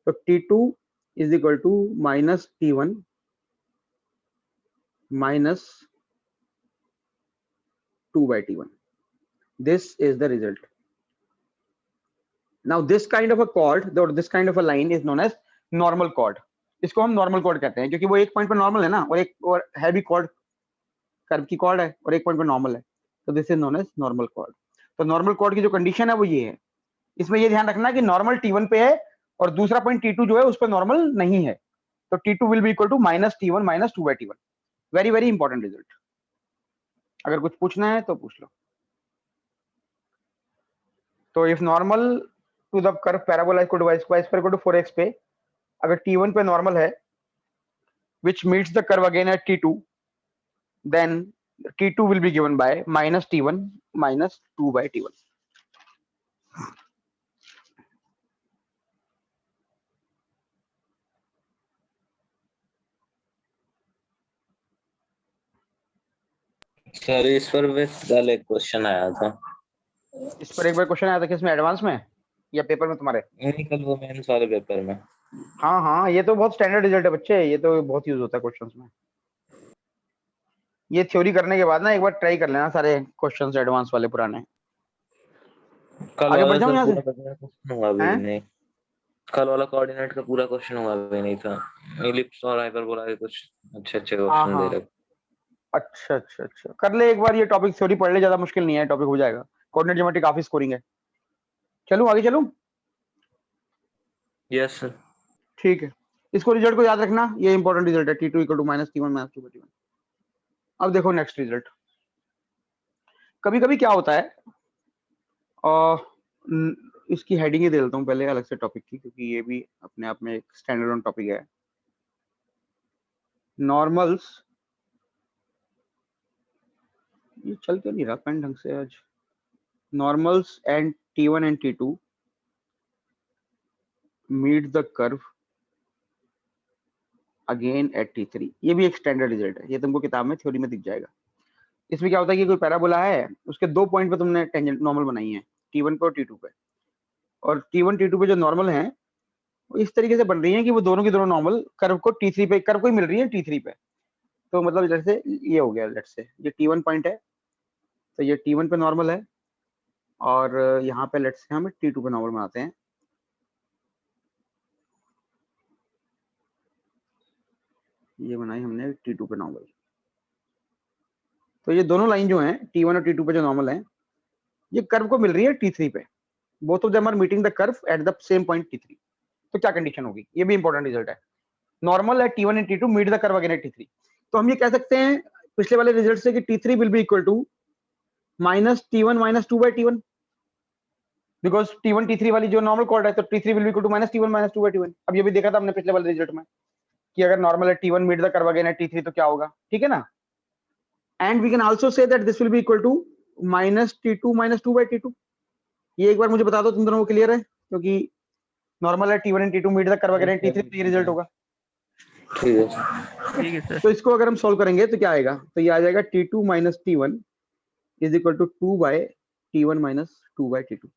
तो T2 is equal to minus T1 minus 2/T1। This is the result. Now this kind of a chord, this kind of a line is known as normal chord. इसको हम नॉर्मल कॉर्ड कहते हैं क्योंकि वो एक पॉइंट पर normal है ना, और एक और है भी कॉर्ड, कर्व की कॉर्ड है और एक पॉइंट पर नॉर्मल है, तो this is known as normal chord. तो नॉर्मल कॉर्ड की जो कंडीशन है वो ये है। इसमें ये ध्यान रखना कि नॉर्मल T1 पे है और दूसरा पॉइंट T2 जो है उस पर नॉर्मल नहीं है, तो T2 will be equal to minus T1 minus 2/T1। Very very important result. अगर कुछ पूछना है तो पूछ लो। तो if normal to the curve parabola equal to y square equal to 4x पे अगर t1 पे नॉर्मल है which meets the curve again at t2, then t2 will be given by minus t1 minus 2 by t1. Sir इस पर भी कल एक question आया था। इस पर एक बार क्वेश्चन आया था किसमें, एडवांस में या पेपर में तुम्हारे? नहीं, कल वो मेंस वाले पेपर में। हाँ हाँ, ये तो बहुत स्टैंडर्ड रिजल्ट है बच्चे, ये तो बहुत यूज होता है क्वेश्चंस में। ये थ्योरी करने के बाद ना एक बार ट्राई कर लेना सारे क्वेश्चंस एडवांस वाले पुराने। कल आगे वाला बढ़ जाऊं सर यहाँ से? पूरा क्वेश्चन हुआ भी हैं? नहीं। कल वाला कोऑर्डिनेट का पूरा क्वेश्चन हुआ भी नहीं था। एलिप्स और हाइपरबोला के कुछ अच्छे अच्छे हाँ क्वेश्चन दे हाँ, रखे। अच्छा अच्छा अच्छा, कर ले एक बार ये टॉपिक, थ्योरी पढ़ ले, ज्यादा मुश्किल नहीं है, टॉपिक हो जाएगा। कोऑर्डिनेट ज्योमेट्री काफी स्कोरिंग है। चलूं आगे चलूं? Yes sir. ठीक है, इसको रिजल्ट को याद रखना, ये इंपॉर्टेंट रिजल्ट है, t2 equal to minus t1 minus 2 t1। अब देखो नेक्स्ट रिजल्ट। कभी कभी क्या होता है, इसकी हेडिंग ही दे देता हूँ पहले अलग से टॉपिक की, क्योंकि ये भी अपने आप में एक स्टैंडर्ड ऑन टॉपिक है। नॉर्मल्स, ये चल क्यों नहीं रहा पेन ढंग से आज? Normals and t1 and t2 meet the curve again at t3। ये भी एक स्टैंडर्ड रिजल्ट है, ये तुमको किताब में थ्योरी में दिख जाएगा। इसमें क्या होता है कि कोई पैराबोला है, उसके 2 पॉइंट पे तुमने टेंजेंट नॉर्मल बनाई है, t1 पे और t2 पे, और t1 t2 पे जो नॉर्मल है वो इस तरीके से बन रही है कि वो दोनों की दोनों नॉर्मल कर्व को t3 पे, कर्व को ही मिल रही है t3 पे। तो मतलब जैसे ये हो गया, लेट्स से ये t1 पॉइंट है, तो ये t1 पे नॉर्मल है, और यहाँ पे लेट्स से हम t2 पे नॉर्मल बनाते हैं। ये बनाई हमने t2 पे नॉर्मल। तो ये दोनों लाइन जो है t1 और t2 पे जो नॉर्मल है, ये कर्व को मिल रही है t3 पे। Both of them are meeting the curve at the same point t3। तो क्या कंडीशन होगी, ये भी इंपॉर्टेंट रिजल्ट है। Normal at t1 and t2 meet the curve again at t3। तो हम ये कह सकते हैं पिछले वाले रिजल्ट से कि t3 will be equal to minus t1 minus 2 by t1, because t1 t3 वाली जो नॉर्मल कॉर्ड है, तो t3 will be equal to minus t1 minus 2 by t1। अब ये भी देखा था हमने पिछले वाले रिजल्ट में कि अगर नॉर्मल है t1 meet the curve again at t3 तो क्या होगा, ठीक है ना। And we can also say that this will be equal to minus t2 minus 2 by t2। ये एक बार मुझे बता दो, तुम दोनों को क्लियर है? क्योंकि नॉर्मल है t1 and t2 meet the curve again at t3, तो ये रिजल्ट होगा। ठीक है। ठीक है सर। तो इसको अगर हम सॉल्व करेंगे तो क्या आएगा, तो ये आ जाएगा t2 minus t1 is equal to 2 by t1 minus 2 by t2।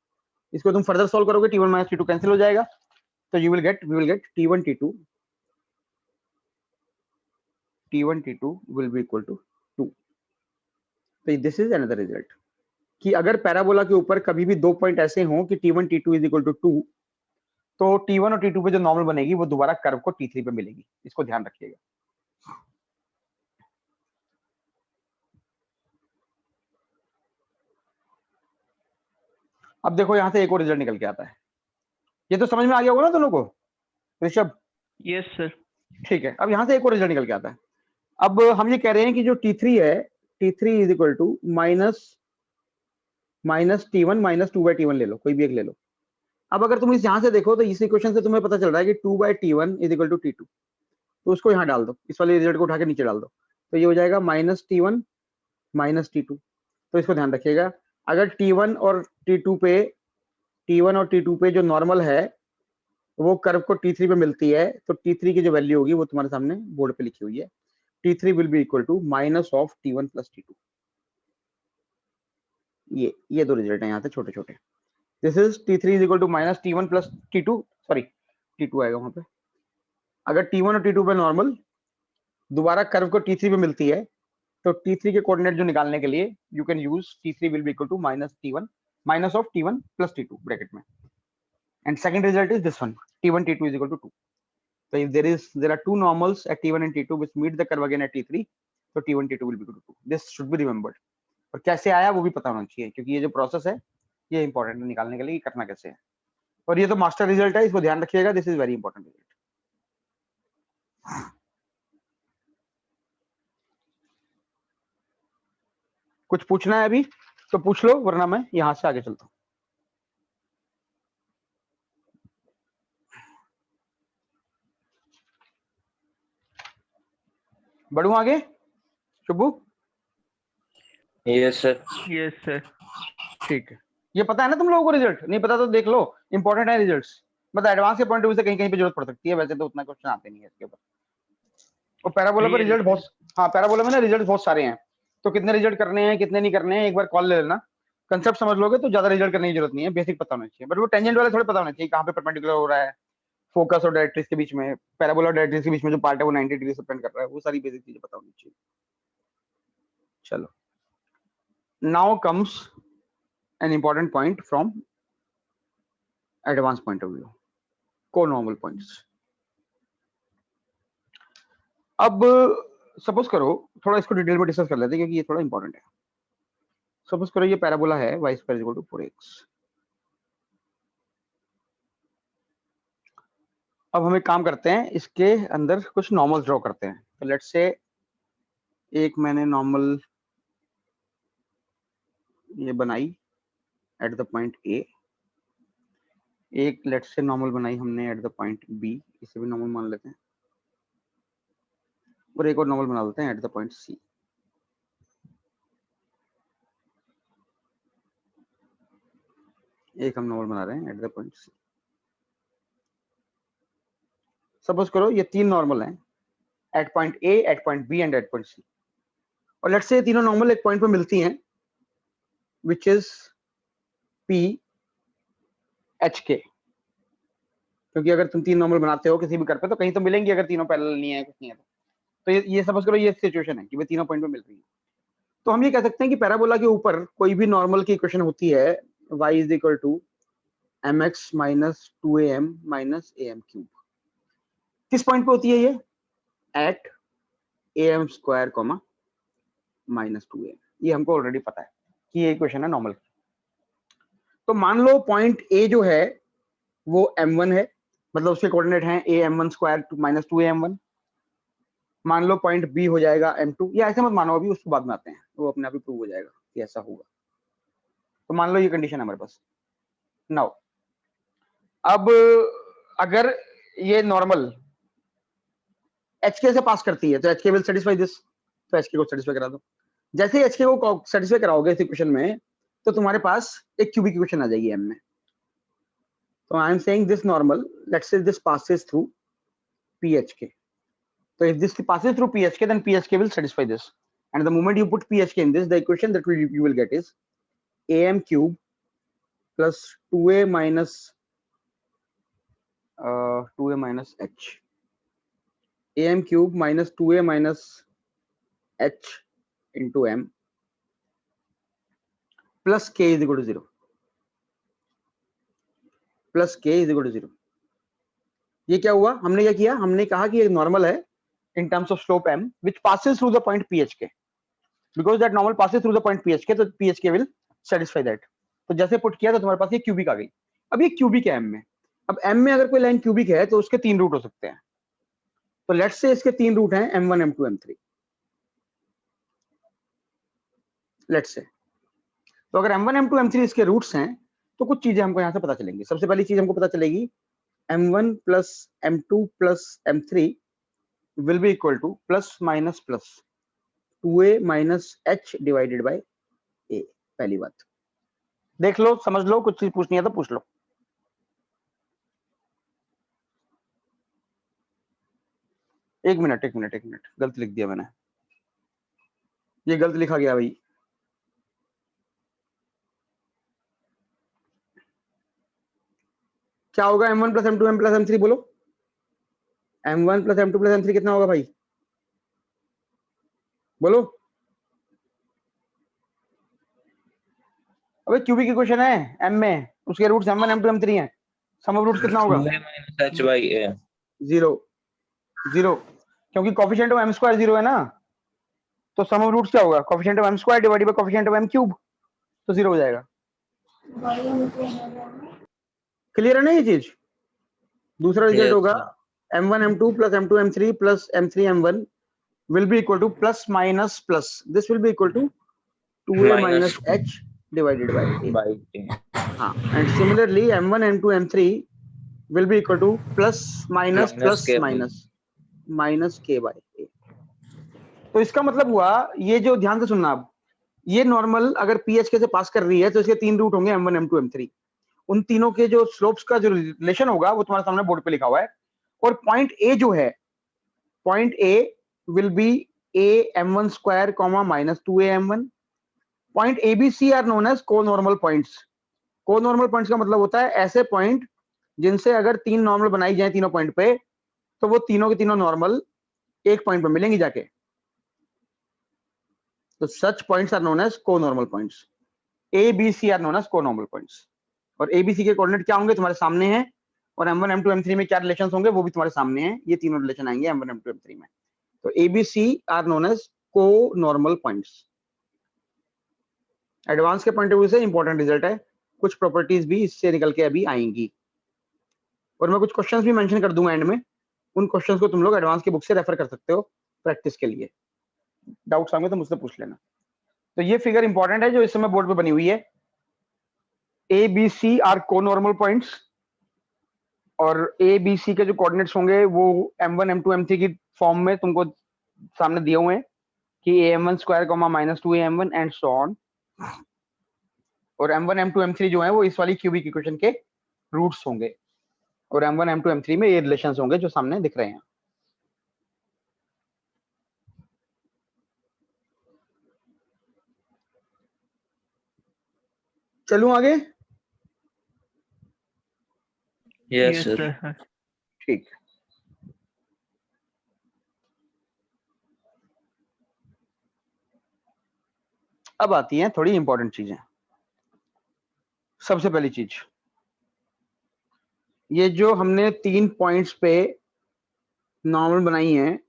इसको तुम फर्दर सॉल्व करोगे, t1 माइनस t2 कैंसिल हो जाएगा, तो we will get t1 t2 will be equal to 2। तो दिस इज अनदर रिजल्ट कि अगर पैराबोला के ऊपर कभी भी 2 पॉइंट ऐसे हों कि t1 t2 is equal to 2, तो t1 और t2 पे जो नॉर्मल बनेगी वो दोबारा कर्व को t3 पे मिलेगी। इसको ध्यान रखिएगा। अब देखो यहां से एक और रिजल्ट निकल के आता है। ये तो समझ में आ गया होगा ना दोनों को ऋषभ? Yes sir. ठीक है, अब यहां से एक और रिजल्ट निकल के आता है। अब हम ये कह रहे हैं कि जो t3 है, t3 is equal to minus t1 minus 2 by t1 ले लो, कोई भी एक ले लो। अब अगर तुम इस यहां से देखो तो इस इक्वेशन से तुम्हें पता चल रहा है कि 2 by t1 is equal to t2। तो उसको यहाँ डाल दो, इस वाले रिजल्ट को उठा के नीचे डाल दो, तो ये हो जाएगा माइनस t1 माइनस t2। तो इसको ध्यान रखिएगा, अगर t1 और t2 पे जो नॉर्मल है वो कर्व को t3 पे मिलती है, तो t3 की जो वैल्यू होगी वो तुम्हारे सामने बोर्ड पे लिखी हुई है, t3 will be equal to minus of t1 plus t2। ये दो रिजल्ट है यहाँ से छोटे छोटे। This is t3 is equal to minus t1 plus t2, sorry t2 आएगा वहां पे। अगर t1 और t2 पे नॉर्मल दोबारा कर्व को t3 पे मिलती है, तो t3 के कोऑर्डिनेट जो निकालने के लिए you can use t3 will be equal to minus t1 minus of t1 plus t2 bracket में। And second result is this one, t1 t2 is equal to 2। So if there are two normals at t1 and t2 which meet the curve again at t3, so t1 t2 will be equal to 2. This should be remembered. और कैसे आया वो भी पता होना चाहिए, क्योंकि ये जो प्रोसेस है ये इंपॉर्टेंट है निकालने के लिए कि करना कैसे है। और ये तो मास्टर रिजल्ट है, इसको ध्यान रखिएगा, this is very important result. कुछ पूछना है अभी तो पूछ लो, वरना मैं यहाँ से आगे चलता हूँ। बढ़ू आगे Shubhu? Yes sir. Yes sir. ठीक है, ये पता है ना तुम लोगों को? रिजल्ट नहीं पता तो देख लो, इंपॉर्टेंट है रिजल्ट्स। मतलब एडवांस के पॉइंट ऑफ व्यू से कहीं कहीं पे जरूरत पड़ सकती है, वैसे तो उतना क्वेश्चन आते नहीं है इसके ऊपर। और पैराबोला पर रिजल्ट बहुत, हाँ पैराबोला में ना रिजल्ट बहुत सारे हैं, तो कितने रिजल्ट करने हैं कितने नहीं करने हैं एक बार कॉल ले लेना। कंसेप्ट समझ लोगे तो ज्यादा रिजल्ट करने की जरूरत नहीं है, बेसिक पता होना चाहिए। बट वो टेंजेंट वाले थोड़े पता होना चाहिए, कहाँ पे परपेंडिकुलर हो रहा है, फोकस और डायरेक्ट्रिक्स के बीच में, पैराबोला और डायरेक्ट्रिक्स के बीच में जो पार्ट है वो 90 डिग्री से कर रहा है, वो सारी बेसिक चीजें पता होनी चाहिए। चलो, now comes an important point from advance point of view, conormal points. अब सपोज करो, थोड़ा इसको डिटेल में डिस्कस कर लेते हैं क्योंकि ये थोड़ा इंपॉर्टेंट है। सपोज करो ये पैराबोला है y square equal to 4x। अब हम एक काम करते हैं, इसके अंदर कुछ नॉर्मल ड्रॉ करते हैं। तो लेट्स से एक मैंने नॉर्मल ये बनाई एट द पॉइंट A, एक लेट्स से नॉर्मल बनाई हमने एट द पॉइंट B, इसे भी नॉर्मल मान लेते हैं, और एक और नॉर्मल बना लेते हैं एट द पॉइंट C। एक हम नॉर्मल बना रहे हैं at the point C। Suppose करो ये तीन नॉर्मल हैं at point A, at point B and at point C, और लेट्स से ये तीनों नॉर्मल एक पॉइंट पे मिलती हैं which is P H K। क्योंकि अगर तुम तीन नॉर्मल बनाते हो किसी भी कर पे तो कहीं तो मिलेंगी, अगर तीनों पैरेलल नहीं है कुछ नहीं है तो ये सपोज करो ये सिचुएशन है कि वे तीनों पॉइंट पे मिल रही है। तो हम ये कह सकते हैं कि पैराबोला के ऊपर कोई भी नॉर्मल की इक्वेशन होती है y is equal to mx minus 2am minus am cube. किस पॉइंट पे होती है ये? At am square comma minus 2am। ये हमको ऑलरेडी पता है कि ये इक्वेशन है नॉर्मल। तो मान लो पॉइंट A जो है वो m1 है, मतलब उसके कोऑर्डिनेट हैं a m1 square minus 2am1। मान लो पॉइंट B हो जाएगा m2, या ऐसे मत मानो, अभी उसको बाद में आते हैं, वो अपने आप ही प्रूव हो जाएगा कि ऐसा होगा। तो मान लो ये कंडीशन है हमारे पास। नाउ अब अगर ये नॉर्मल HK से पास करती है तो HK विल सेटिस्फाई दिस, तो HK को सेटिस्फाई करा दो। जैसे ही HK को सेटिस्फाई कराओगे इस इक्वेशन में तो तुम्हारे पास एक क्यूबिक इक्वेशन आ जाएगी M में। तो I am saying this normal, let's say this passes through PHK। So if this passes through PHK, then PHK will satisfy this. And the moment you put PHK in this, the equation that you will get is AM cube plus 2A minus 2A minus H. AM cube minus 2A minus H into M plus K is equal to 0. Plus K is equal to 0. ये क्या हुआ? हमने क्या किया? हमने कहा कि ये नॉर्मल है in terms of slope m which passes through the point PHK. Because that normal passes through the point PHK, तो PHK will satisfy that. तो जैसे पुट किया तो तुम्हारे पास ये क्यूबिक आ गई। अब ये क्यूबिक है m में। अब m में अगर कोई लाइन क्यूबिक है तो उसके तीन रूट हो सकते हैं। तो लेट्स से इसके तीन रूट हैं m1, m2, m3। Let's say तो अगर m1, m2, m3 इसके रूट्स हैं तो कुछ चीजें हमको यहाँ से पता चलेंगी। सबसे पहली चीज हमको पता चलेगी m1 plus m2 plus m3 will be equal to plus minus plus 2a minus h divided by a। पहली बात देख लो, समझ लो, कुछ चीज पूछनी है तो पूछ लो। एक मिनट गलत लिख दिया मैंने, ये गलत लिखा गया भाई। क्या होगा m1 plus m2 m plus m3? बोलो m1 plus m2 plus m3 कितना होगा भाई? बोलो। अबे क्यूबिक इक्वेशन है m में, उसके रूट्स m1 m2 m3 हैं। सम ऑफ रूट्स कितना होगा? 2a minus h by a। 0 क्योंकि कोफिशिएंट ऑफ m स्क्वायर 0 है ना, तो सम ऑफ रूट्स क्या होगा? Coefficient of m square divided by coefficient of m cube, तो 0 हो जाएगा। क्लियर है ना ये चीज? दूसरा रिजल्ट होगा m1 m2 plus m2 m3 plus m3 m1 will be equal to plus minus plus, this will be equal to 2a minus h divided by a। हाँ, and similarly m1 m2 m3 will be equal to plus minus plus minus minus k by a। तो इसका मतलब हुआ, ये जो ध्यान से सुनना आप, ये नॉर्मल अगर पीएचके से पास कर रही है तो इसके 3 रूट होंगे m1 m2 m3। उन तीनों के जो स्लोप्स का जो रिलेशन होगा वो तुम्हारे सामने बोर्ड पे लिखा हुआ है। और पॉइंट ए जो है, point A will be a m1 square comma minus 2a m1। Point A B C are known as conormal points. Conormal points का मतलब होता है ऐसे पॉइंट जिनसे अगर 3 नॉर्मल बनाई जाए तीनों पॉइंट पे, तो वो तीनों के तीनों नॉर्मल एक पॉइंट पे मिलेंगी जाके। तो such points are known as conormal points. A B C are known as conormal points. और ए बी सी के कोऑर्डिनेट क्या होंगे तुम्हारे सामने हैं, और m1 m2 m3 में क्या रिलेशन होंगे वो भी तुम्हारे सामने हैं। ये तीनों रिलेशन आएंगे m1 m2 m3 में। तो A B C are known as conormal points. Advance के पॉइंट ऑफ व्यू से इंपॉर्टेंट रिजल्ट है, कुछ प्रॉपर्टीज भी इससे निकल के अभी आएंगी। और मैं कुछ क्वेश्चंस भी मेंशन कर दूंगा एंड में, उन क्वेश्चंस को तुम लोग एडवांस की बुक से रेफर कर सकते हो प्रैक्टिस के लिए। डाउट्स आएंगे तो मुझसे पूछ लेना। तो ये फिगर इंपॉर्टेंट है जो इस समय बोर्ड पे बनी हुई है। A B C are conormal points, और ए बी सी के जो कोऑर्डिनेट्स होंगे वो m1 m2 m3 की फॉर्म में तुमको सामने दिए हुए हैं कि am1 square comma minus 2 am1 and so on. और m1 m2 m3 जो है वो इस वाली क्यूबिक इक्वेशन के रूट्स होंगे, और m1 m2 m3 में ये रिलेशंस होंगे जो सामने दिख रहे हैं। चलूं आगे? Yes yes sir. सर। ठीक। अब आती हैं थोड़ी इंपॉर्टेंट चीजें। सबसे पहली चीज, ये जो हमने 3 पॉइंट्स पे नॉर्मल बनाई है,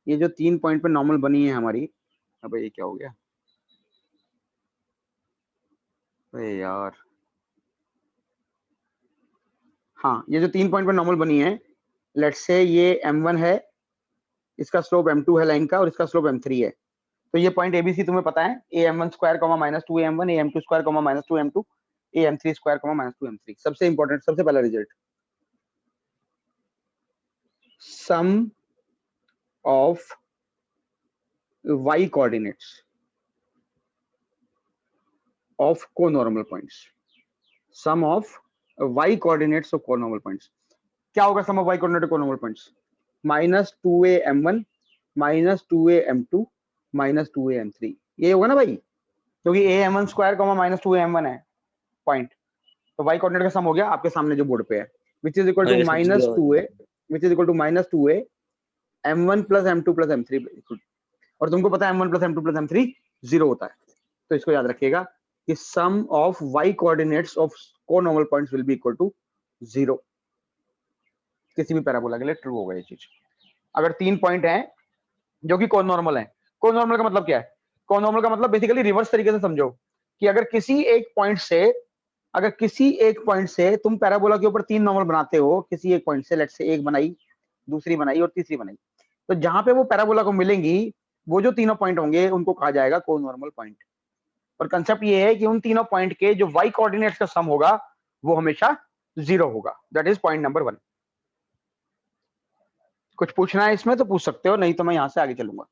ये जो 3 पॉइंट पे नॉर्मल बनी है हमारी, अबे ये क्या हो गया, अरे यार, हाँ, ये जो 3 पॉइंट पे नॉर्मल बनी है, लेट्स से ये m1 है, इसका स्लोप m2 है लाइन का, और इसका स्लोप m3 है। तो ये पॉइंट एबीसी तुम्हें पता है, A m1 square comma minus 2 m1, A m2 square comma minus 2 m2, A m3 square comma minus 2 m3। सबसे इंपॉर्टेंट, सबसे पहला result, sum of y coordinates of conormal points, sum of y coordinates of conormal points। क्या होगा sum of y coordinate of conormal points? Minus 2a m1 minus 2a m2 minus 2a m3। ये होगा ना भाई, क्योंकि a m1 square comma minus 2a m1 है point, तो y coordinate का सम हो गया आपके सामने जो बोर्ड पे है, which is equal to minus 2a, which is equal to minus 2a m1 plus m2 plus m3। और तुमको पता है m1 plus m2 plus m3 0 होता है, तो इसको याद रखिएगा कि sum of y coordinates of conormal points will be equal to 0। किसी भी पैराबोला के लिए ट्रू होगा ये चीज। अगर 3 पॉइंट हैं जो कि कोनॉर्मल है, कोनॉर्मल का मतलब क्या है? कोनॉर्मल का मतलब बेसिकली रिवर्स तरीके से समझो कि अगर किसी एक पॉइंट से तुम पैराबोला के ऊपर 3 नॉर्मल बनाते हो, किसी एक पॉइंट से, लेट्स से एक बनाई, दूसरी बनाई और तीसरी बनाई, तो जहां पे वो पैराबोला को मिलेंगी, वो जो तीनों पॉइंट होंगे उनको कहा जाएगा कोनॉर्मल पॉइंट। और कंसेप्ट ये है कि उन तीनों पॉइंट के जो y कोऑर्डिनेट्स का सम होगा वो हमेशा 0 होगा। That is point number 1। कुछ पूछना है इसमें तो पूछ सकते हो, नहीं तो मैं यहां से आगे चलूंगा।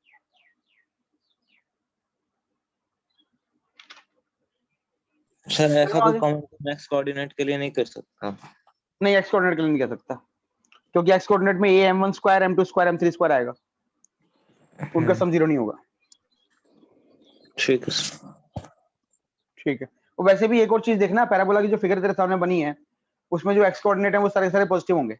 सर ऐसा कोई कमेंट x कोऑर्डिनेट के लिए नहीं कर सकता? नहीं, x कोऑर्डिनेट के लिए नहीं कह सकता, क्योंकि x कोऑर्डिनेट में a m1 square m2 square m3 square आएगा, उनका सम 0 नहीं होगा। ठीक है। ठीक है। और वैसे भी एक और चीज देखना, पैराबोला की जो फिगर तेरे सामने बनी है उसमें जो x कोऑर्डिनेट है वो सारे सारे पॉजिटिव होंगे,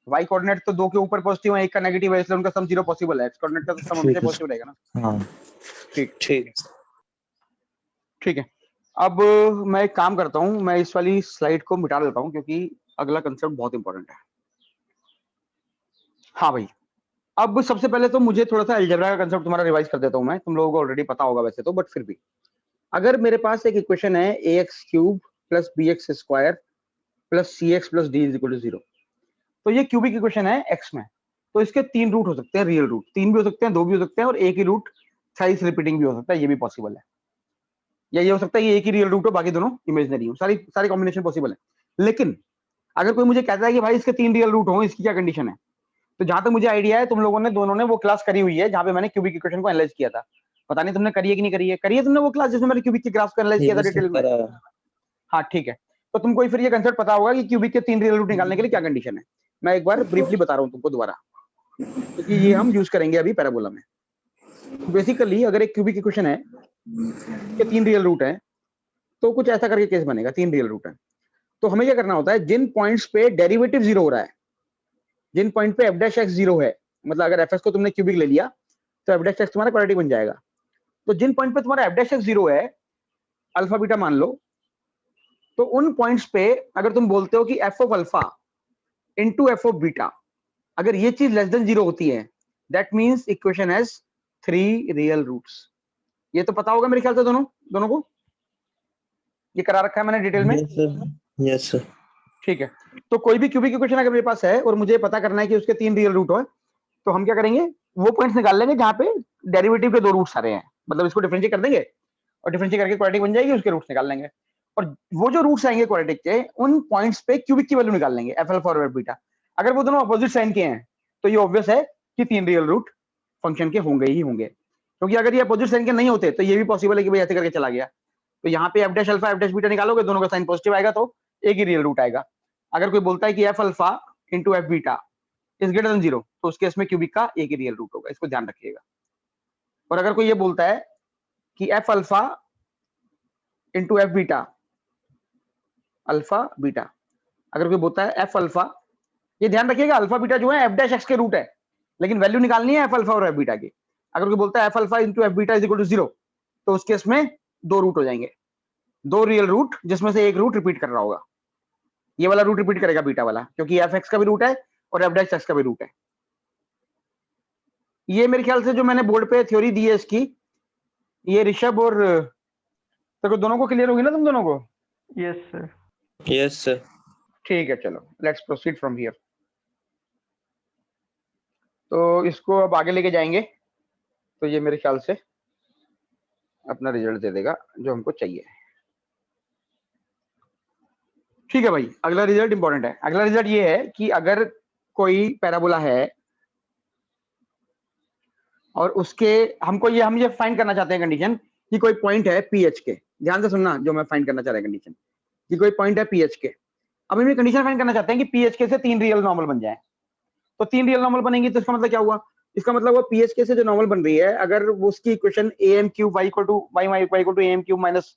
y कोऑर्डिनेट तो 2 के ऊपर पॉजिटिव है, एक का नेगेटिव है, इसलिए उनका सम 0 पॉसिबल है। x कोऑर्डिनेट का तो सम हमेशा पॉजिटिव रहेगा ना। हाँ ठीक ठीक। ठीक है। अब मैं एक काम करता हूं, मैं इस वाली स्लाइड को मिटा देता हूं क्योंकि अगला कंसेप्ट बहुत इंपॉर्टेंट है। हाँ भाई, अब सबसे पहले तो मुझे थोड़ा सा अलजेब्रा का कंसेप्ट तुम्हारा रिवाइज कर देता हूं मैं, तुम लोगों को ऑलरेडी पता होगा वैसे तो, बट फिर भी अगर मेरे पास एक इक्वेशन है ax cube plus bx square plus cx plus d is equal to 0, तो ये क्यूबिक इक्वेशन है x में, तो इसके 3 रूट हो सकते हैं, रियल रूट 3 भी हो सकते हैं, 2 भी हो सकते हैं, और एक ही रूट साइज रिपीटिंग भी हो सकता है, ये भी पॉसिबल है। या ये हो सकता है ये एक ही रियल रूट हो, बाकी दोनों इमेजिनरी हो, सारी कॉम्बिनेशन पॉसिबल है। लेकिन अगर कोई मुझे कहता है कि भाई इसके 3 रियल रूट हो, इसकी क्या कंडीशन है? तो जहां तक मुझे आइडिया है तुम लोगों ने दोनों ने वो क्लास करी हुई है जहां पे मैंने क्यूबिक इक्वेशन को एनालाइज किया था। पता नहीं तुमने करी है कि नहीं करी है, करी है तुमने वो क्लास जिसमें मैंने क्यूबिक के ग्राफ को एनालाइज किया था Yes, sir, डिटेल में? करा। हाँ ठीक है। तो तुमको फिर ये कंसेप्ट पता होगा कि क्यूबिक के 3 रियल रूट निकालने के लिए क्या कंडीशन है। मैं एक बार ब्रीफली बता रहा हूँ तुमको दोबारा, क्योंकि ये हम यूज करेंगे अभी पैराबोला में। तो बेसिकली अगर एक क्यूबिक इक्वेशन है के 3 रियल रूट है तो कुछ ऐसा करके केस बनेगा। 3 रियल रूट है तो हमें क्या करना होता है, जिन पॉइंट्स पे डेरिवेटिव 0 हो रहा है, जिन पॉइंट पे एफ डैश एक्स 0 है, मतलब अगर एफ एक्स को तुमने क्यूबिक ले लिया तो एफ डैश एक्स तुम्हारा क्वाड्रेटिक बन जाएगा। तो जिन पॉइंट पे तुम्हारा एफ डैश एक्स 0 है, अल्फा बीटा मान लो, तो उन पॉइंट्स पे अगर तुम बोलते हो कि F of alpha into F of beta, अगर ये चीज लेस देन 0 होती है, that means equation has 3 real roots. ये तो पता होगा मेरे ख्याल से दोनों को, ये करा रखा है मैंने डिटेल में। Yes, sir. Yes, sir. ठीक है। तो कोई भी क्यूबिक इक्वेशन अगर मेरे पास है और मुझे पता करना है कि उसके 3 रियल रूट हो, तो हम क्या करेंगे, वो पॉइंट्स निकाल लेंगे जहां पे डेरिवेटिव के 2 रूट्स आ रहे हैं, मतलब इसको डिफरेंशिएट कर देंगे और डिफरेंशिएट करके क्वाड्रेटिक बन जाएगी, उसके रूट्स निकाल लेंगे। और वो जो रूट्स आएंगे क्वाड्रेटिक के, उन पॉइंट्स पे क्यूबिक की वैल्यू निकाल लेंगे, एफ अल्फा और एफ बीटा। अगर वो दोनों अपोजिट साइन के हैं तो ये ऑब्वियस है कि 3 रियल रूट फंक्शन के होंगे ही होंगे, क्योंकि अगर ये अपोजिट साइन के नहीं होते तो ये भी पॉसिबल है कि भाई ऐसे करके चला गया। तो यहाँ पे F dash alpha F dash beta निकालोगे, दोनों का साइन पॉजिटिव आएगा तो एक ही रियल रूट आएगा। अगर कोई बोलता है कि F alpha into f beta is greater than 0, तो उस केस में क्यूबिक का एक ही रियल रूट होगा, इसको ध्यान रखिएगा। और अगर कोई ये बोलता है कि F alpha into f beta, alpha beta, अगर कोई बोलता है एफ अल्फा, ये ध्यान रखिएगा अल्फा बीटा जो है एफ डैश एक्स के रूट है, लेकिन वैल्यू निकालनी है एफ अल्फा और एफ बीटा की। अगर कोई बोलता है f alpha into f beta is equal to 0, तो उस केस में 2 रूट हो जाएंगे, 2 रियल रूट, जिसमें से एक रूट रिपीट कर रहा होगा। ये वाला रूट रिपीट करेगा बीटा वाला, क्योंकि एफ एक्स का भी रूट है और एफ डैश एक्स का भी रूट है। ये मेरे ख्याल से जो मैंने बोर्ड पे थ्योरी दी है इसकी, ये ऋषभ और तो दोनों को क्लियर होगी ना तुम दोनों को? Yes sir. Yes, sir. ठीक है, चलो लेट्स प्रोसीड फ्रॉम हियर। तो इसको अब आगे लेके जाएंगे तो ये मेरे ख्याल से अपना रिजल्ट दे देगा जो हमको चाहिए। ठीक है भाई, अगला रिजल्ट इंपॉर्टेंट है। अगला रिजल्ट ये है कि अगर कोई पैराबोला है और उसके हम ये फाइंड करना चाहते हैं कंडीशन कि कोई पॉइंट है पीएच के, ध्यान से सुनना जो मैं फाइंड करना चाह रहा है कंडीशन, कि कोई पॉइंट है पीएच के। अब हम ये कंडीशन फाइंड करना चाहते हैं कि पीएच के से 3 रियल नॉर्मल बन जाए। तो 3 रियल नॉर्मल बनेंगी तो इसका मतलब क्या हुआ, इसका मतलब वो पीएच के से जो नॉर्मल बन रही है, अगर वो उसकी equation am cube y equal to am cube minus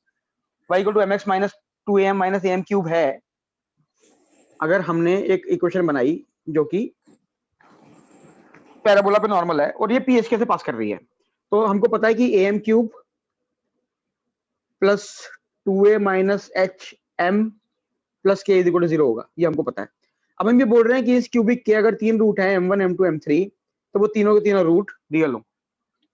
y equal to mx minus 2am minus am cube है, अगर हमने एक इक्वेशन बनाई जो कि पैराबोला पे नॉर्मल है और ये पीएचके से पास कर रही है, तो हमको पता है कि am क्यूब plus 2a minus h m plus k is equal to 0 होगा, ये हमको पता है। अब हम ये बोल रहे हैं कि इस क्यूबिक के अगर 3 रूट है m1 m2 m3, तो वो तीनों के तीनों रूट रियल हो।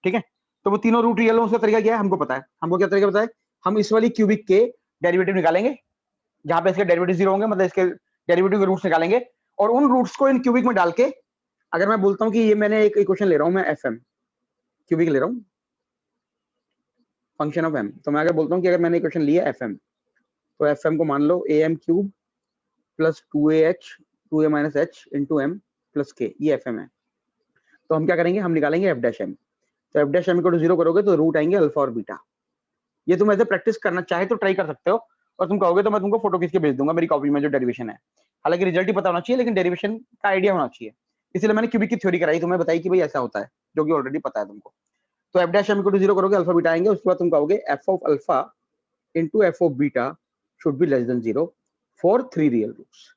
ठीक है, तो वो तीनों रूट रियल हो, उसका तरीका क्या है हमको पता है। हमको क्या तरीका पता है, हम इस वाली क्यूबिक के डेरिवेटिव निकालेंगे जहां पे इसके डेरिवेटिव 0 होंगे, मतलब इसके डेरिवेटिव के रूट्स निकालेंगे और उन रूट्स को इन क्यूबिक में डाल के, अगर मैं बोलता हूँ कि ये मैंने एक इक्वेशन ले रहा हूँ, मैं एफ एम क्यूबिक ले रहा हूँ फंक्शन ऑफ एम, तो मैं अगर बोलता हूँ कि अगर मैंने इक्वेशन लिया एफ एम, तो एफ एम को मान लो A M cube plus 2a minus H into M plus K, ये एफ एम है। तो हम क्या करेंगे, हम निकालेंगे एफ डैश एम। तो एफ डैश एम को 0 करोगे तो रूट आएंगे अल्फा और बीटा। ये तुम ऐसे प्रैक्टिस करना चाहे तो ट्राई कर सकते हो, और तुम कहोगे तो मैं तुमको फोटो खींच के भेज दूंगा मेरी कॉपी में जो डेरिवेशन है। हालांकि रिजल्ट ही पता होना चाहिए, लेकिन डेरिवेशन का आइडिया होना चाहिए, इसलिए मैंने क्यूबिक की थ्योरी कराई, तुम्हें बताई कि भाई ऐसा होता है, जो कि ऑलरेडी पता है तुमको। तो एफ डैश एम को 0 करोगे, अल्फा बीटा आएंगे, उसके बाद तुम कहोगे f of alpha into f of beta should be less than 0 for 3 real roots,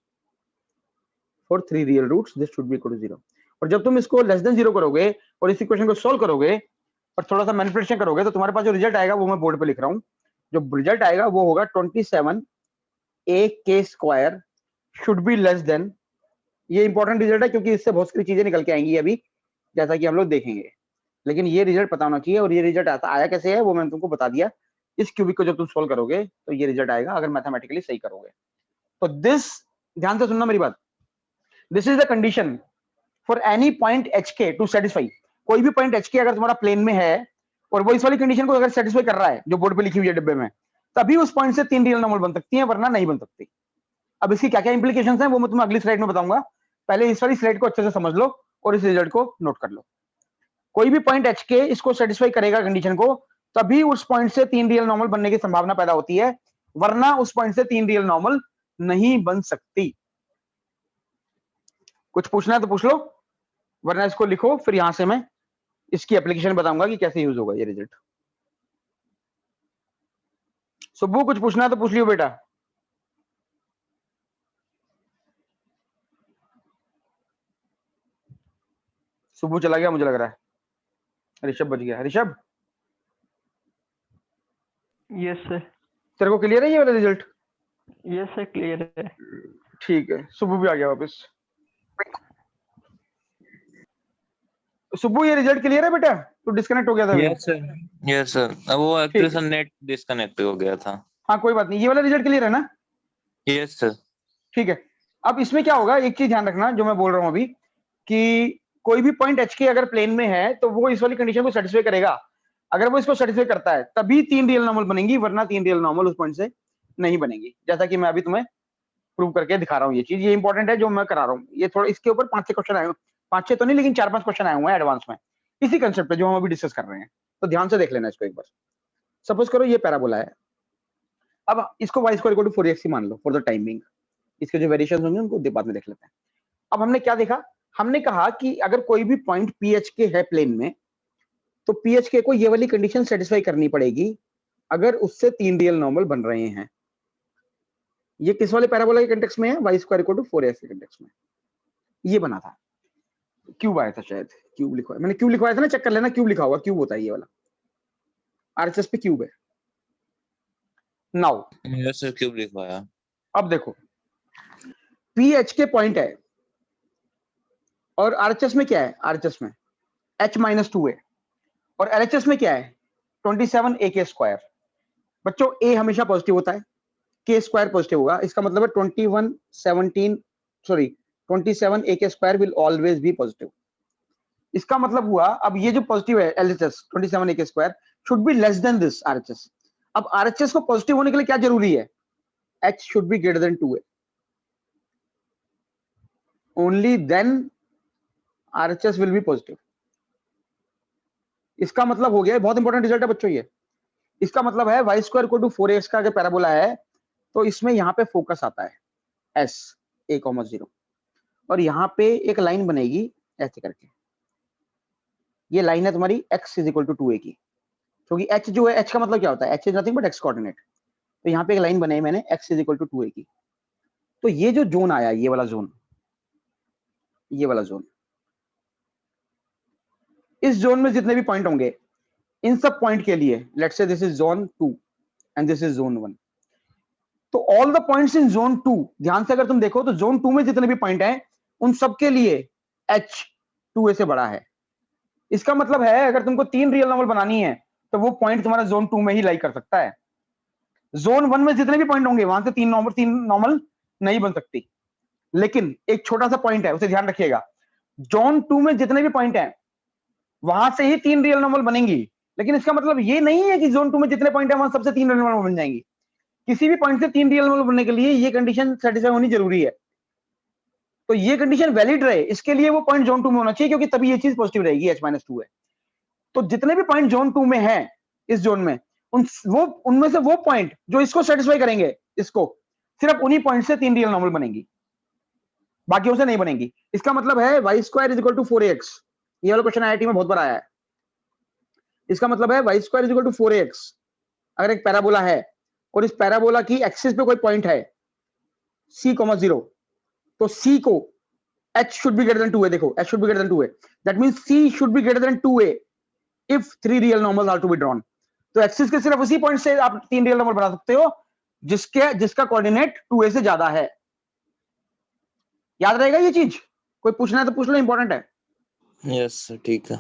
for 3 real roots this should be equal to 0। और जब तुम इसको लेस देन 0 करोगे और इस इक्वेशन को सोल्व करोगे और थोड़ा सा मैनिपुलेशन करोगे, तो तुम्हारे पास जो रिजल्ट आएगा वो मैं बोर्ड पे लिख रहा हूँ, जो रिजल्ट आएगा वो होगा 27 a k square should be less then. ये इंपॉर्टेंट रिजल्ट है क्योंकि इससे बहुत सारी चीजें निकल के आएंगी अभी, जैसा कि हम लोग देखेंगे, लेकिन ये रिजल्ट पता होना चाहिए। और ये रिजल्ट आया कैसे है वो मैंने तुमको बता दिया। इस क्यूबिक को जब तुम सोल्व करोगे तो ये रिजल्ट आएगा, अगर मैथमेटिकली सही करोगे तो। दिस, ध्यान से सुनना मेरी बात, this is the condition for any point H के टू सेटिस्फाई। कोई भी पॉइंट एच के अगर तुम्हारा प्लेन में है और वो इस वाली कंडीशन को अगर सेटिस्फाई कर रहा है जो बोर्ड पे लिखी हुई है डिब्बे में, तभी उस पॉइंट से 3 रियल नंबर बन सकती है, वरना नहीं बन सकती। अब इसकी क्या क्या इंप्लीकेशंस हैं वो मैं तुम्हें अगली स्लाइड में बताऊंगा, पहले इस वाली स्लाइड को अच्छे से समझ लो और इस रिजल्ट को नोट कर लो। कोई भी पॉइंट एच के इसको सेटिस्फाई करेगा कंडीशन को, तभी उस पॉइंट से 3 रियल नॉर्मल बनने की संभावना पैदा होती है, वरना उस पॉइंट से 3 रियल नॉर्मल नहीं बन सकती। कुछ पूछना है तो पूछ लो, वरना इसको लिखो, फिर यहां से मैं इसकी एप्लीकेशन बताऊंगा कि कैसे यूज होगा ये रिजल्ट। सुब्बू कुछ पूछना है तो पूछ लियो बेटा। सुब्बू चला गया मुझे लग रहा है। ऋषभ बच गया। Rishabh yes sir. तेरे को क्लियर है ये वाला रिजल्ट? यस सर क्लियर है। ठीक है, सुब्बू भी आ गया वापस। सुब्बू ये रिजल्ट क्लियर है बेटा? तू डिस्कनेक्ट हो गया था अभी। यस सर, अब वो एक्चुअली सर नेट डिस्कनेक्ट हो गया था। हाँ कोई बात नहीं, ये वाला रिजल्ट क्लियर है ना? Yes sir. ठीक है, अब इसमें क्या होगा, एक चीज ध्यान रखना जो मैं बोल रहा हूं अभी, कि कोई भी पॉइंट एच के अगर प्लेन में है तो वो इस वाली कंडीशन को सेटिस्फाई करेगा। अगर वो इसको सेटिस्फाई करता है तभी 3 रियल नॉर्मल बनेंगी, वरना 3 रियल नॉर्मल उस पॉइंट से नहीं बनेगी। जैसा कि मैं अभी तुम्हें प्रूव करके दिखा रहा हूँ। ये चीज ये इंपॉर्टेंट है जो मैं करा रहा हूँ। ये थोड़ा इसके ऊपर 5-6 क्वेश्चन आए, 5-6 तो नहीं लेकिन 4-5 क्वेश्चन आए हुए हैं एडवांस में इसी कंसेप्ट पे जो हम अभी डिस्कस कर रहे हैं, तो ध्यान से देख लेना इसको एक बार। सपोज करो ये पैराबोला है, अब इसको y square equal to 4x मान लो फॉर द टाइमिंग। इसके जो वेरिएशंस होंगे उनको बाद में देख लेते हैं। अब हमने क्या देखा, हमने कहा कि अगर कोई भी पॉइंट पी एच के है प्लेन में, तो पी एच के को ये वाली कंडीशन सेटिस्फाई करनी पड़ेगी अगर उससे 3 रियल नॉर्मल बन रहे हैं। ये किस वाले पैराबोला के कंटेक्स्ट में है? y square equal to 4x के कंटेक्स्ट में ये बना था। क्यूब आया था शायद, क्यूब लिखवाया मैंने, क्यूब लिखवाया था ना, चेक कर लेना, क्यूब लिखा होगा, क्यूब होता है ये वाला, आरएचएस पे क्यूब है। नाउ यस सर, क्यूब लिखवाया। अब देखो पी एच के पॉइंट है और आरएचएस में क्या है? आरएचएस में h-2 है और एलएचएस में क्या है? 27 a के स्क्वायर। बच्चों a हमेशा पॉजिटिव होता है, k स्क्वायर पॉजिटिव होगा, इसका मतलब है 27 a के square will always be positive. इसका मतलब हुआ अब ये जो पॉजिटिव है एलएचएस 27 a के square should be less than this RHS. अब आरएचएस को पॉजिटिव होने के लिए क्या जरूरी है? h should be greater than 2a, only then RHS will be positive. इसका मतलब हो गया, बहुत इंपॉर्टेंट रिजल्ट है बच्चों ये। इसका मतलब है y square equal to 4x का अगर पैराबोला है तो इसमें यहाँ पे फोकस आता है s a,0 और यहाँ पे एक लाइन बनेगी ऐसे करके। ये लाइन है तुम्हारी x is equal to 2a की, क्योंकि h जो है, h का मतलब क्या होता है? h is nothing but x coordinate. तो यहाँ पे एक लाइन बनाई मैंने x is equal to 2a की। तो ये जो जोन आया, ये वाला जोन, ये वाला जोन, इस जोन में जितने भी पॉइंट होंगे इन सब पॉइंट के लिए, let's say this is zone 2 and this is zone 1, तो all the points in zone 2, ध्यान से अगर तुम देखो तो जोन 2 में जितने भी पॉइंट हैं उन सब के लिए h 2a से बड़ा है। इसका मतलब है अगर तुमको 3 रियल नॉर्मल बनानी है तो वो पॉइंट तुम्हारा जोन 2 में ही लाई कर सकता है। जोन 1 में जितने भी पॉइंट होंगे वहां से 3 नॉर्मल नहीं बन सकती। लेकिन एक छोटा सा पॉइंट है, उसे ध्यान रखिएगा, जोन 2 में जितने भी पॉइंट हैं वहां से ही 3 रियल नॉर्मल बनेंगी। लेकिन इसका मतलब ये नहीं है कि जोन 2 में जितने पॉइंट है वहां सबसे 3 रियल नॉर्मल बन जाएंगी। किसी भी पॉइंट से 3 रियल नॉर्मल बनने के लिए ये कंडीशन सेटिस्फाई होनी जरूरी है। तो ये कंडीशन वैलिड रहे इसके लिए वो पॉइंट जोन 2 में होना चाहिए, क्योंकि तभी ये चीज पॉजिटिव रहेगी, h-2 है। तो जितने भी पॉइंट जोन 2 में है इस जोन में, उनमें से वो पॉइंट जो इसको सेटिस्फाई करेंगे, इसको, सिर्फ उन्हीं पॉइंट से 3 रियल नॉर्मल बनेंगी, बाकियों से नहीं बनेंगी। इसका मतलब है y square is equal to 4x। ये वाला क्वेश्चन आईआईटी में बहुत बार आया है। इसका मतलब है y square is equal to 4x अगर एक पैराबोला है और इस पैराबोला की एक्सिस पे कोई पॉइंट है c, 0, तो c को h should be greater than 2a। देखो h should be greater than 2a, that means c should be greater than 2a if 3 real normals are to be drawn. तो axis के सिर्फ उसी point से आप 3 real normal बना सकते हो जिसका कोऑर्डिनेट 2a से ज्यादा है। याद रहेगा ये चीज? कोई पूछना है तो पूछ लो, इंपॉर्टेंट है। यस ठीक है।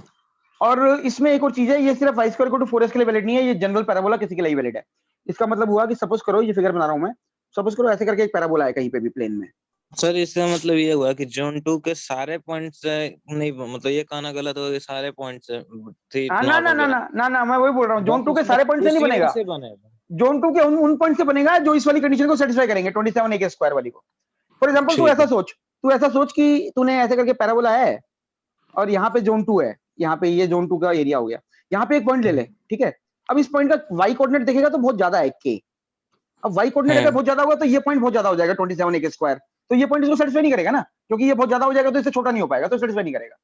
और इसमें एक और चीज है, ये सिर्फ y square equal to 4x के लिए वैलिड नहीं है, ये जनरल पैराबोला किसी के लिए वैलिड है। इसका मतलब हुआ कि सपोज करो, ये फिगर बना रहा हूं मैं, सपोज करो ऐसे करके एक पैराबोला है कहीं पे भी प्लेन में। सर इसका मतलब ये हुआ कि जोन 2 के सारे पॉइंट्स नहीं, मतलब ये कहना गलत होगा कि सारे पॉइंट्स ना ना ना ना ना ना, मैं वही बोल रहा हूँ, जोन 2 के सारे पॉइंट से नहीं बनेगा, जोन 2 के उन पॉइंट से बनेगा जो इस वाली कंडीशन को सेटिस्फाई करेंगे, 27 a के स्क्वायर वाली को। फॉर एग्जांपल तू ऐसा सोच कि तूने ऐसे करके पैराबोला है, और यहाँ पे जोन 2 है, यहाँ पे ये जोन 2 का एरिया हो गया। यहाँ पे एक पॉइंट ले ले, ठीक है। अब इस पॉइंट का वाई कोऑर्डिनेट देखेगा तो बहुत ज्यादा है के। अब वाई कोऑर्डिनेट अगर बहुत ज्यादा होगा तो ये पॉइंट बहुत ज्यादा हो जाएगा 27 एक स्क्वायर, तो ये पॉइंट इसको सेटिस्फाई नहीं करेगा ना, क्योंकि ये बहुत ज्यादा हो जाएगा तो इससे छोटा नहीं हो पाएगा, तो सेटिस्फाई नहीं करेगा।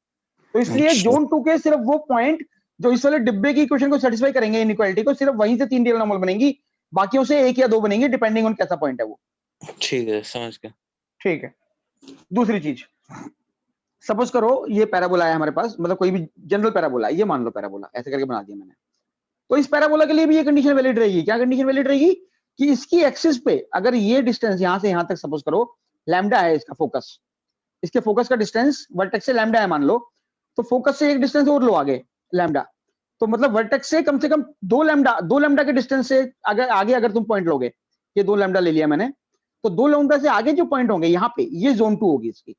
तो इसलिए अच्छा। जोन 2 के सिर्फ वो पॉइंट जो इस वाले डिब्बे की इक्वेशन को सेटिस्फाई करेंगे, इनइक्वालिटी को, सिर्फ वहीं से 3 रियल नंबर बनेंगी, बाकियों से 1 या 2 बनेंगी डिपेंडिंग ऑन कैसा पॉइंट है वो। ठीक है, समझ गया। ठीक है। दूसरी चीज, सपोज करो ये पैराबोला है हमारे पास, मतलब कोई भी जनरल पैराबोला है, ये मान लो पैराबोला, ऐसे करके बना दिया मैंने। तो इस पैराबोला के लिए भी ये कंडीशन वैलिड रहेगी। क्या कंडीशन वैलिड रहेगी? कि इसकी एक्सिस पे अगर ये डिस्टेंस यहां से यहां तक सपोज करो लैम्डा है इसका फोकस, इसके फोकस का डिस्टेंस वर्टेक्स से लैम्डा है मान लो, तो फोकस से एक डिस्टेंस और लो आगे लैम्डा, तो मतलब वर्टेक्स से कम 2 लैम्डा के डिस्टेंस से आगे अगर तुम पॉइंट लोगे, ये 2 लैम्डा ले लिया मैंने, तो 2 लैम्डा से आगे जो पॉइंट होंगे यहाँ पे, ये जोन 2 होगी इसकी।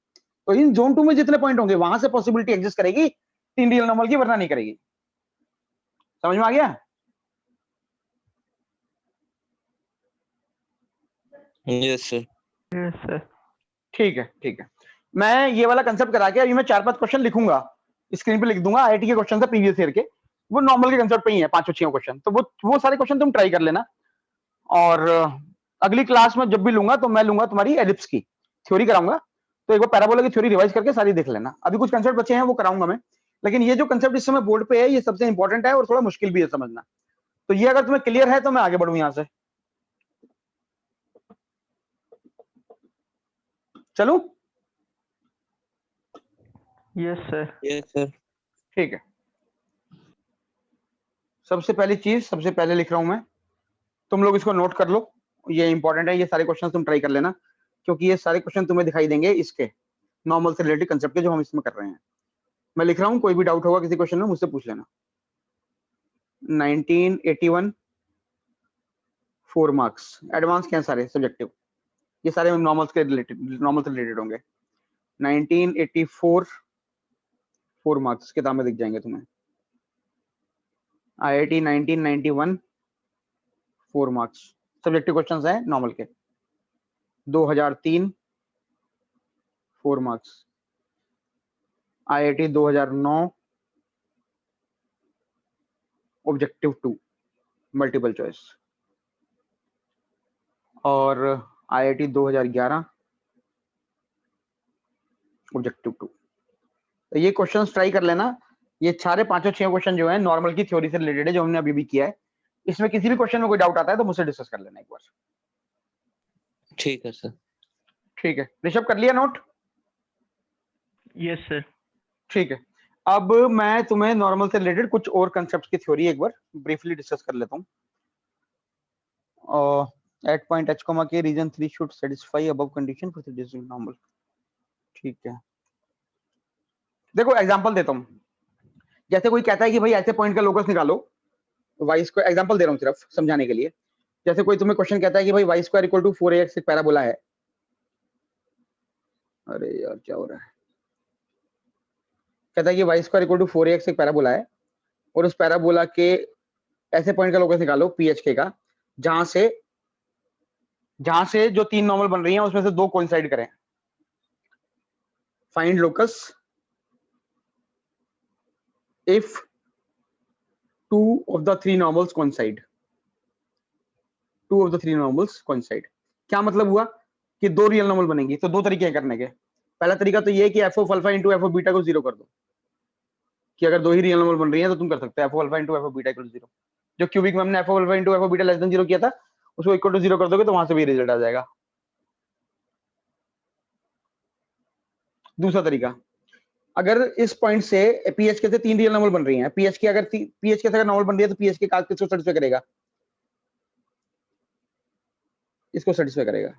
तो इन जोन 2 में जितने पॉइंट होंगे वहां से पॉसिबिलिटी एग्जिस्ट करेगी 3 रियल नंबर की, वरना नहीं करेगी। समझ में आ गया? Yes sir. Yes sir. ठीक है, ठीक है। मैं ये वाला कंसेप्ट करा के अभी मैं 4-5 क्वेश्चन लिखूंगा, स्क्रीन पे लिख दूंगा, आईआईटी के क्वेश्चन है प्रीवियस ईयर के, वो नॉर्मल के कंसेप्ट पे ही है, 5-6 क्वेश्चन, तो वो सारे क्वेश्चन तुम ट्राई कर लेना। और अगली क्लास में जब भी लूंगा तो मैं लूंगा तुम्हारी एलिप्स की थ्योरी कराऊंगा, तो एक बार पैराबोला की थ्योरी रिवाइज करके सारी देख लेना। अभी कुछ कंसेप्ट बचे हैं वो कराऊंगा मैं, लेकिन ये जो कंसेप्ट इस समय बोर्ड पे है ये सबसे इंपॉर्टेंट है और थोड़ा मुश्किल भी है समझना। तो ये अगर तुम्हें क्लियर है तो मैं आगे बढ़ूं यहां से। चलूं? Yes sir. Yes sir. ठीक है। सबसे पहली चीज, सबसे पहले लिख रहा हूं मैं, तुम लोग इसको नोट कर लो, ये इंपॉर्टेंट है, ये सारे क्वेश्चन तुम ट्राई कर लेना, क्योंकि ये सारे क्वेश्चन तुम्हें दिखाई देंगे इसके नॉर्मल से रिलेटेड कंसेप्ट के जो हम इसमें कर रहे हैं। मैं लिख रहा हूँ, कोई भी डाउट होगा किसी क्वेश्चन में मुझसे पूछ लेना। 1981 4 मार्क्स, एडवांस क्या सारे सब्जेक्टिव, ये सारे नॉर्मल से रिलेटेड होंगे। 1984 4 मार्क्स किताब में दिख जाएंगे तुम्हें। आईआईटी 1991 4 मार्क्स सब्जेक्टिव क्वेश्चंस हैं नॉर्मल के। 2003 4 marks. IIT 2009 objective 2 multiple choice. और आईआईटी 2011 ऑब्जेक्टिव 2। तो ये क्वेश्चंस ट्राई कर लेना। ये सारे 5-6 क्वेश्चन जो है नॉर्मल की थ्योरी से रिलेटेड है, जो हमने अभी भी किया है। इसमें किसी भी क्वेश्चन में कोई डाउट आता है तो मुझसे डिस्कस कर लेना एक बार। ठीक है सर। ठीक है, ऋषभ कर लिया नोट? Yes sir. ठीक है। अब मैं तुम्हें नॉर्मल से रिलेटेड कुछ और कंसेप्ट की थ्योरी एक बार ब्रीफली डिस्कस कर लेता हूँ। At point h, k region 3 should satisfy above condition for the normal. ठीक है, देखो एग्जांपल देता हूँ। जैसे कोई कहता है कि भाई ऐसे पॉइंट का लोकस निकालो, वाई स्क्वायर, एग्जांपल दे रहा हूँ सिर्फ समझाने के लिए। जैसे कोई तुम्हें क्वेश्चन कहता है कि भाई Y square equal to 4ax एक पैराबोला है। अरे यार क्या हो रहा है? कहता है कि y square equal to 4ax एक पैराबोला है, और उस पैराबोला के ऐसे पॉइंट का लोकस निकालो PHK का, जहां से जो 3 नॉर्मल बन रही हैं उसमें से 2 कोइंसाइड करें। Find locus if 2 of the 3 normals coincide। 2 of the 3 normals coincide क्या मतलब हुआ? कि 2 रियल नॉर्मल बनेंगी। तो 2 तरीके हैं करने के। पहला तरीका तो ये है कि F of alpha into f of beta को 0 कर दो, कि अगर 2 ही रियल नंबर बन रही हैं तो तुम कर सकते हो f of alpha into f of beta equal to 0। जो क्यूबिक में हमने f of alpha into f of beta less than 0 किया था, उसको इक्वल टू 0 कर दोगे तो वहां से भी रिजल्ट आ जाएगा। दूसरा तरीका, अगर इस पॉइंट से पीएचके से 3 रियल नंबर बन रही हैं, पीएचके से अगर नॉर्मल बन रही है तो पीएचके का किसको सेटिस्फाई करेगा? इसको सेटिस्फाई करेगा।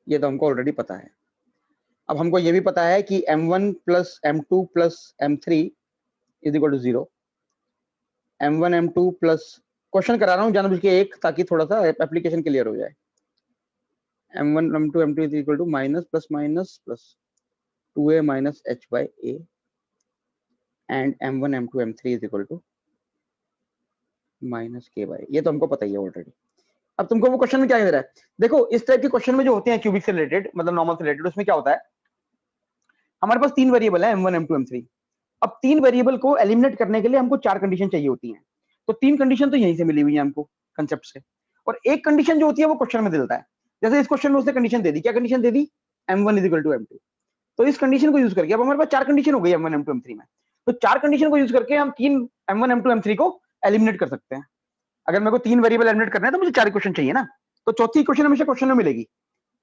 ये तो हमको ऑलरेडी पता है। अब हमको ये भी पता है कि m1 plus m2 plus m3 is equal to 0। m1 m2 plus, question करा रहा हूँ जानबूझ के एक, ताकि थोड़ा सा एप्लीकेशन क्लियर हो जाए। m1 m2 m2 is equal to minus plus minus plus 2a minus h by a and m1 m2 m3 is equal to minus k by, ये तो हमको पता ही है ऑलरेडी। अब तुमको वो क्वेश्चन में क्या दे रहा है, देखो इस टाइप के क्वेश्चन में जो होते हैं क्यूबिक से रिलेटेड, मतलब नॉर्मल से रिलेटेड, उसमें क्या होता है, हमारे पास 3 वेरिएबल है m1 m2 m3। अब 3 वेरिएबल को एलिमिनेट करने के लिए हमको 4 कंडीशन चाहिए होती हैं। तो 3 कंडीशन तो यहीं से मिली हुई है हमको कंसेप्ट से, और एक कंडीशन जो होती है वो क्वेश्चन में देता है। जैसे इस क्वेश्चन में उसने कंडीशन दे दी, क्या कंडीशन दे दी, m1 = m2। तो इस कंडीशन को यूज करके अब हमारे पास 4 कंडीशन हो गई m1 m2 m3 में। तो 4 कंडीशन को यूज करके हम 3 m1 m2 m3 को एलिमिनेट कर सकते हैं। अगर मेरे को 3 वेरिएबल एलिमिनेट करना है तो मुझे 4 इक्वेशन चाहिए ना, तो चौथी इक्वेशन हमेशा क्वेश्चन में मिलेगी।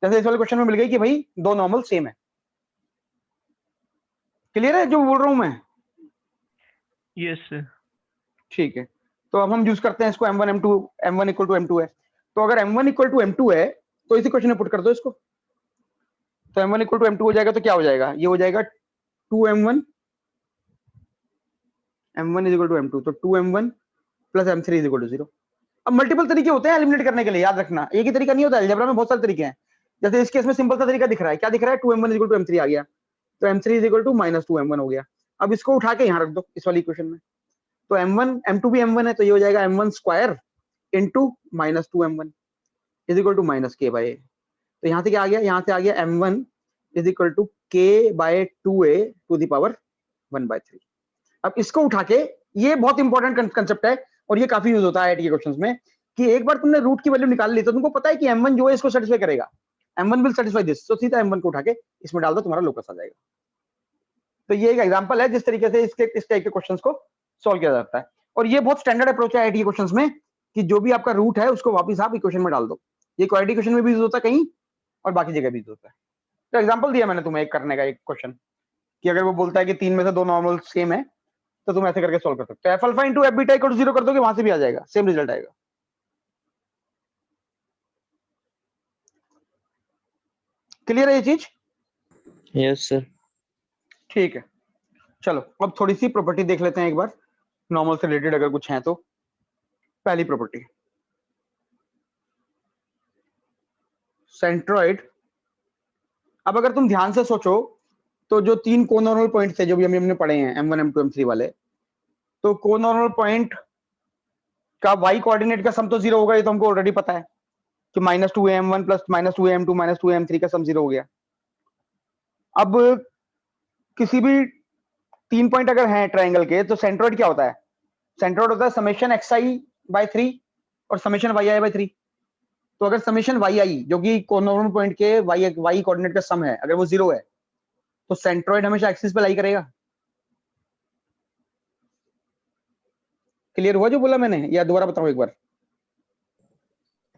जैसे इस वाले क्वेश्चन में मिल गई कि भाई दो नॉर्मल सेम है। क्लियर है जो बोल रहा हूं मैं? Yes sir. ठीक है, तो अब हम यूज करते हैं इसको m1 m2, m1 = m2 है। तो अगर m1 = m2 है तो इसी क्वेश्चन में पुट कर दो इसको। तो m1 = m2 हो जाएगा तो क्या हो जाएगा, ये हो जाएगा 2m1, m1 = m2, तो 2m1 + m3 = 0। अब मल्टीपल तरीके होते हैं एलिमिनेट करने के लिए, याद रखना, एक ही तरीका नहीं होता, अलजेब्रा में बहुत सारे तरीके हैं। जैसे इस केस में सिंपल सा तरीका दिख रहा है, क्या दिख रहा है, 2m1 = m3 आ गया, तो m3 = -2m1 हो गया। अब इसको उठा के यहां रख दो इस वाली इक्वेशन में, तो m1 m2 भी m1 है, तो ये हो जाएगा m1² × -2m1 = -k/a। तो यहां से क्या आ गया, यहां से आ गया m1 = k/2a⁻1/3। अब इसको उठा के, ये बहुत इंपॉर्टेंट कंसेप्ट है और ये काफी यूज होता है आईआईटी के क्वेश्चंस में, कि एक बार तुमने रूट की वैल्यू निकाल ली तो तुमको पता है कि m1 जो है इसको सेटिस्फाई करेगा, m1 विल सेटिस्फाई दिस, तो सीधा m1 को उठा के इसमें डाल दो, तुम्हारा लोकस आ जाएगा। तो ये एक एग्जांपल है जिस तरीके से इस टाइप के क्वेश्चंस को सॉल्व किया जाता है। और ये बहुत स्टैंडर्ड अप्रोच है आईआईटी के क्वेश्चंस में, कि जो भी आपका रूट है उसको वापस आप इक्वेशन में डाल दो। ये क्वाड्रेटिक क्वेश्चन में भी यूज होता है कहीं, और बाकी जगह भी यूज होता है। तो एग्जांपल दिया मैंने तुम्हें एक करने का, एक क्वेश्चन, कि अगर वो बोलता है कि 3 में से 2 नॉर्मल सेम है तो तुम ऐसे करके सॉल्व कर सकते हो। F alpha into f beta equal 0 कर दोगे, वहां से भी आ जाएगा, सेम रिजल्ट आएगा। क्लियर है ये चीज? Yes sir. ठीक है, चलो अब थोड़ी सी प्रॉपर्टी देख लेते हैं एक बार, नॉर्मल से रिलेटेड अगर कुछ है तो। पहली प्रॉपर्टी, सेंट्रॉइड। अब अगर तुम ध्यान से सोचो तो जो 3 कोनॉर्मल पॉइंट थे जो भी हमने पढ़े हैं m1 m2 m3 वाले, तो कोनॉर्मल पॉइंट का y कोऑर्डिनेट का सम तो 0 होगा, ये तो हमको ऑलरेडी पता है कि -2am1 + -2am2 -2am3 का सम 0 हो गया। अब किसी भी 3 पॉइंट अगर हैं ट्रायंगल के, तो सेंट्रोइड क्या होता है, सेंट्रोइड होता है समेशन xi/3 और समेशन yi/3। तो अगर समेशन yi जो कि कोनॉर्मल पॉइंट के y कोऑर्डिनेट का सम है, अगर वो 0 है तो सेंट्रोइड हमेशा एक्सिस पे लाई करेगा। क्लियर हुआ जो बोला मैंने, या दोबारा बताऊं एक बार?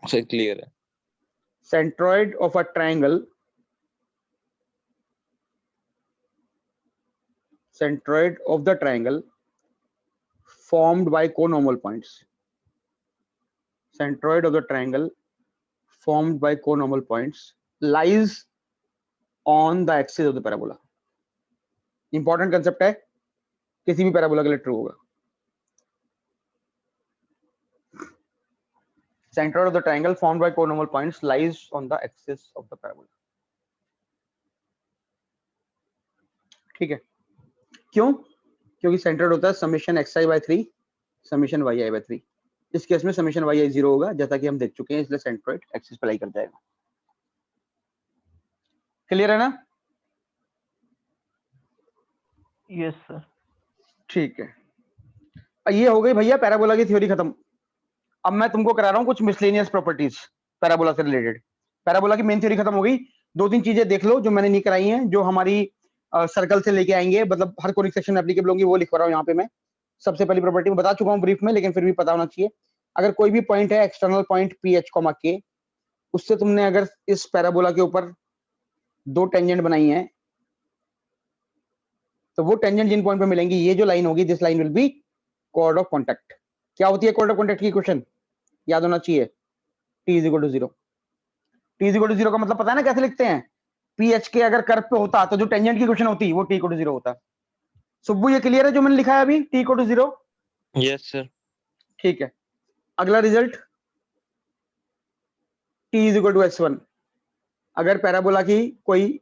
सर क्लियर है। Centroid of a triangle, centroid of the triangle formed by conormal points, centroid of the triangle formed by conormal points lies on the axis of the parabola। Important concept है, किसी भी parabola के लिए true होगा। centroid of the triangle formed by conormal points lies on the axis of the parabola। ठीक है, क्यों? क्योंकि सेंट्रोइड होता है समेशन xi/3 समेशन yi/3। इस केस में समेशन yi 0 होगा, जैसा कि हम देख चुके हैं, इसलिए सेंट्रोइड एक्सिस पे लाई कर जाएगा। क्लियर है ना? Yes sir. ठीक है, ये हो गई भैया पैराबोला की थ्योरी खत्म। अब मैं तुमको करा रहा हूँ कुछ मिसलेनियस प्रॉपर्टीज पैराबोला से रिलेटेड। पैराबोला की मेन थ्योरी खत्म हो गई, 2-3 चीजें देख लो जो मैंने नहीं कराई हैं, जो हमारी सर्कल से लेके आएंगे, मतलब हर कोनिक सेक्शन में एप्लीकेबल होंगी, वो लिख रहा हूँ यहाँ पे मैं। सबसे पहली प्रॉपर्टी में बता चुका हूँ ब्रीफ में, लेकिन फिर भी पता होना चाहिए। अगर कोई भी पॉइंट है external point P H comma के, उससे तुमने अगर इस पैराबोला के ऊपर 2 टेंजेंट बनाई है, तो वो टेंजेंट जिन पॉइंट पे मिलेंगी, ये जो लाइन होगी, this line will be co-ord of contact. क्या होती है कोऑर्ड ऑफ कॉन्टैक्ट की क्वेश्चन, याद होना चाहिए, t = 0। t = 0 का मतलब पता है ना कैसे लिखते हैं, पी एच के अगर कर्व पे होता तो जो टेंजेंट की क्वेश्चन होती वो t = 0 होता। सुब्बू ये क्लियर है जो मैंने लिखा है अभी, t = 0? Yes sir. ठीक है, अगला रिजल्ट, t = x1। अगर पैराबोला की कोई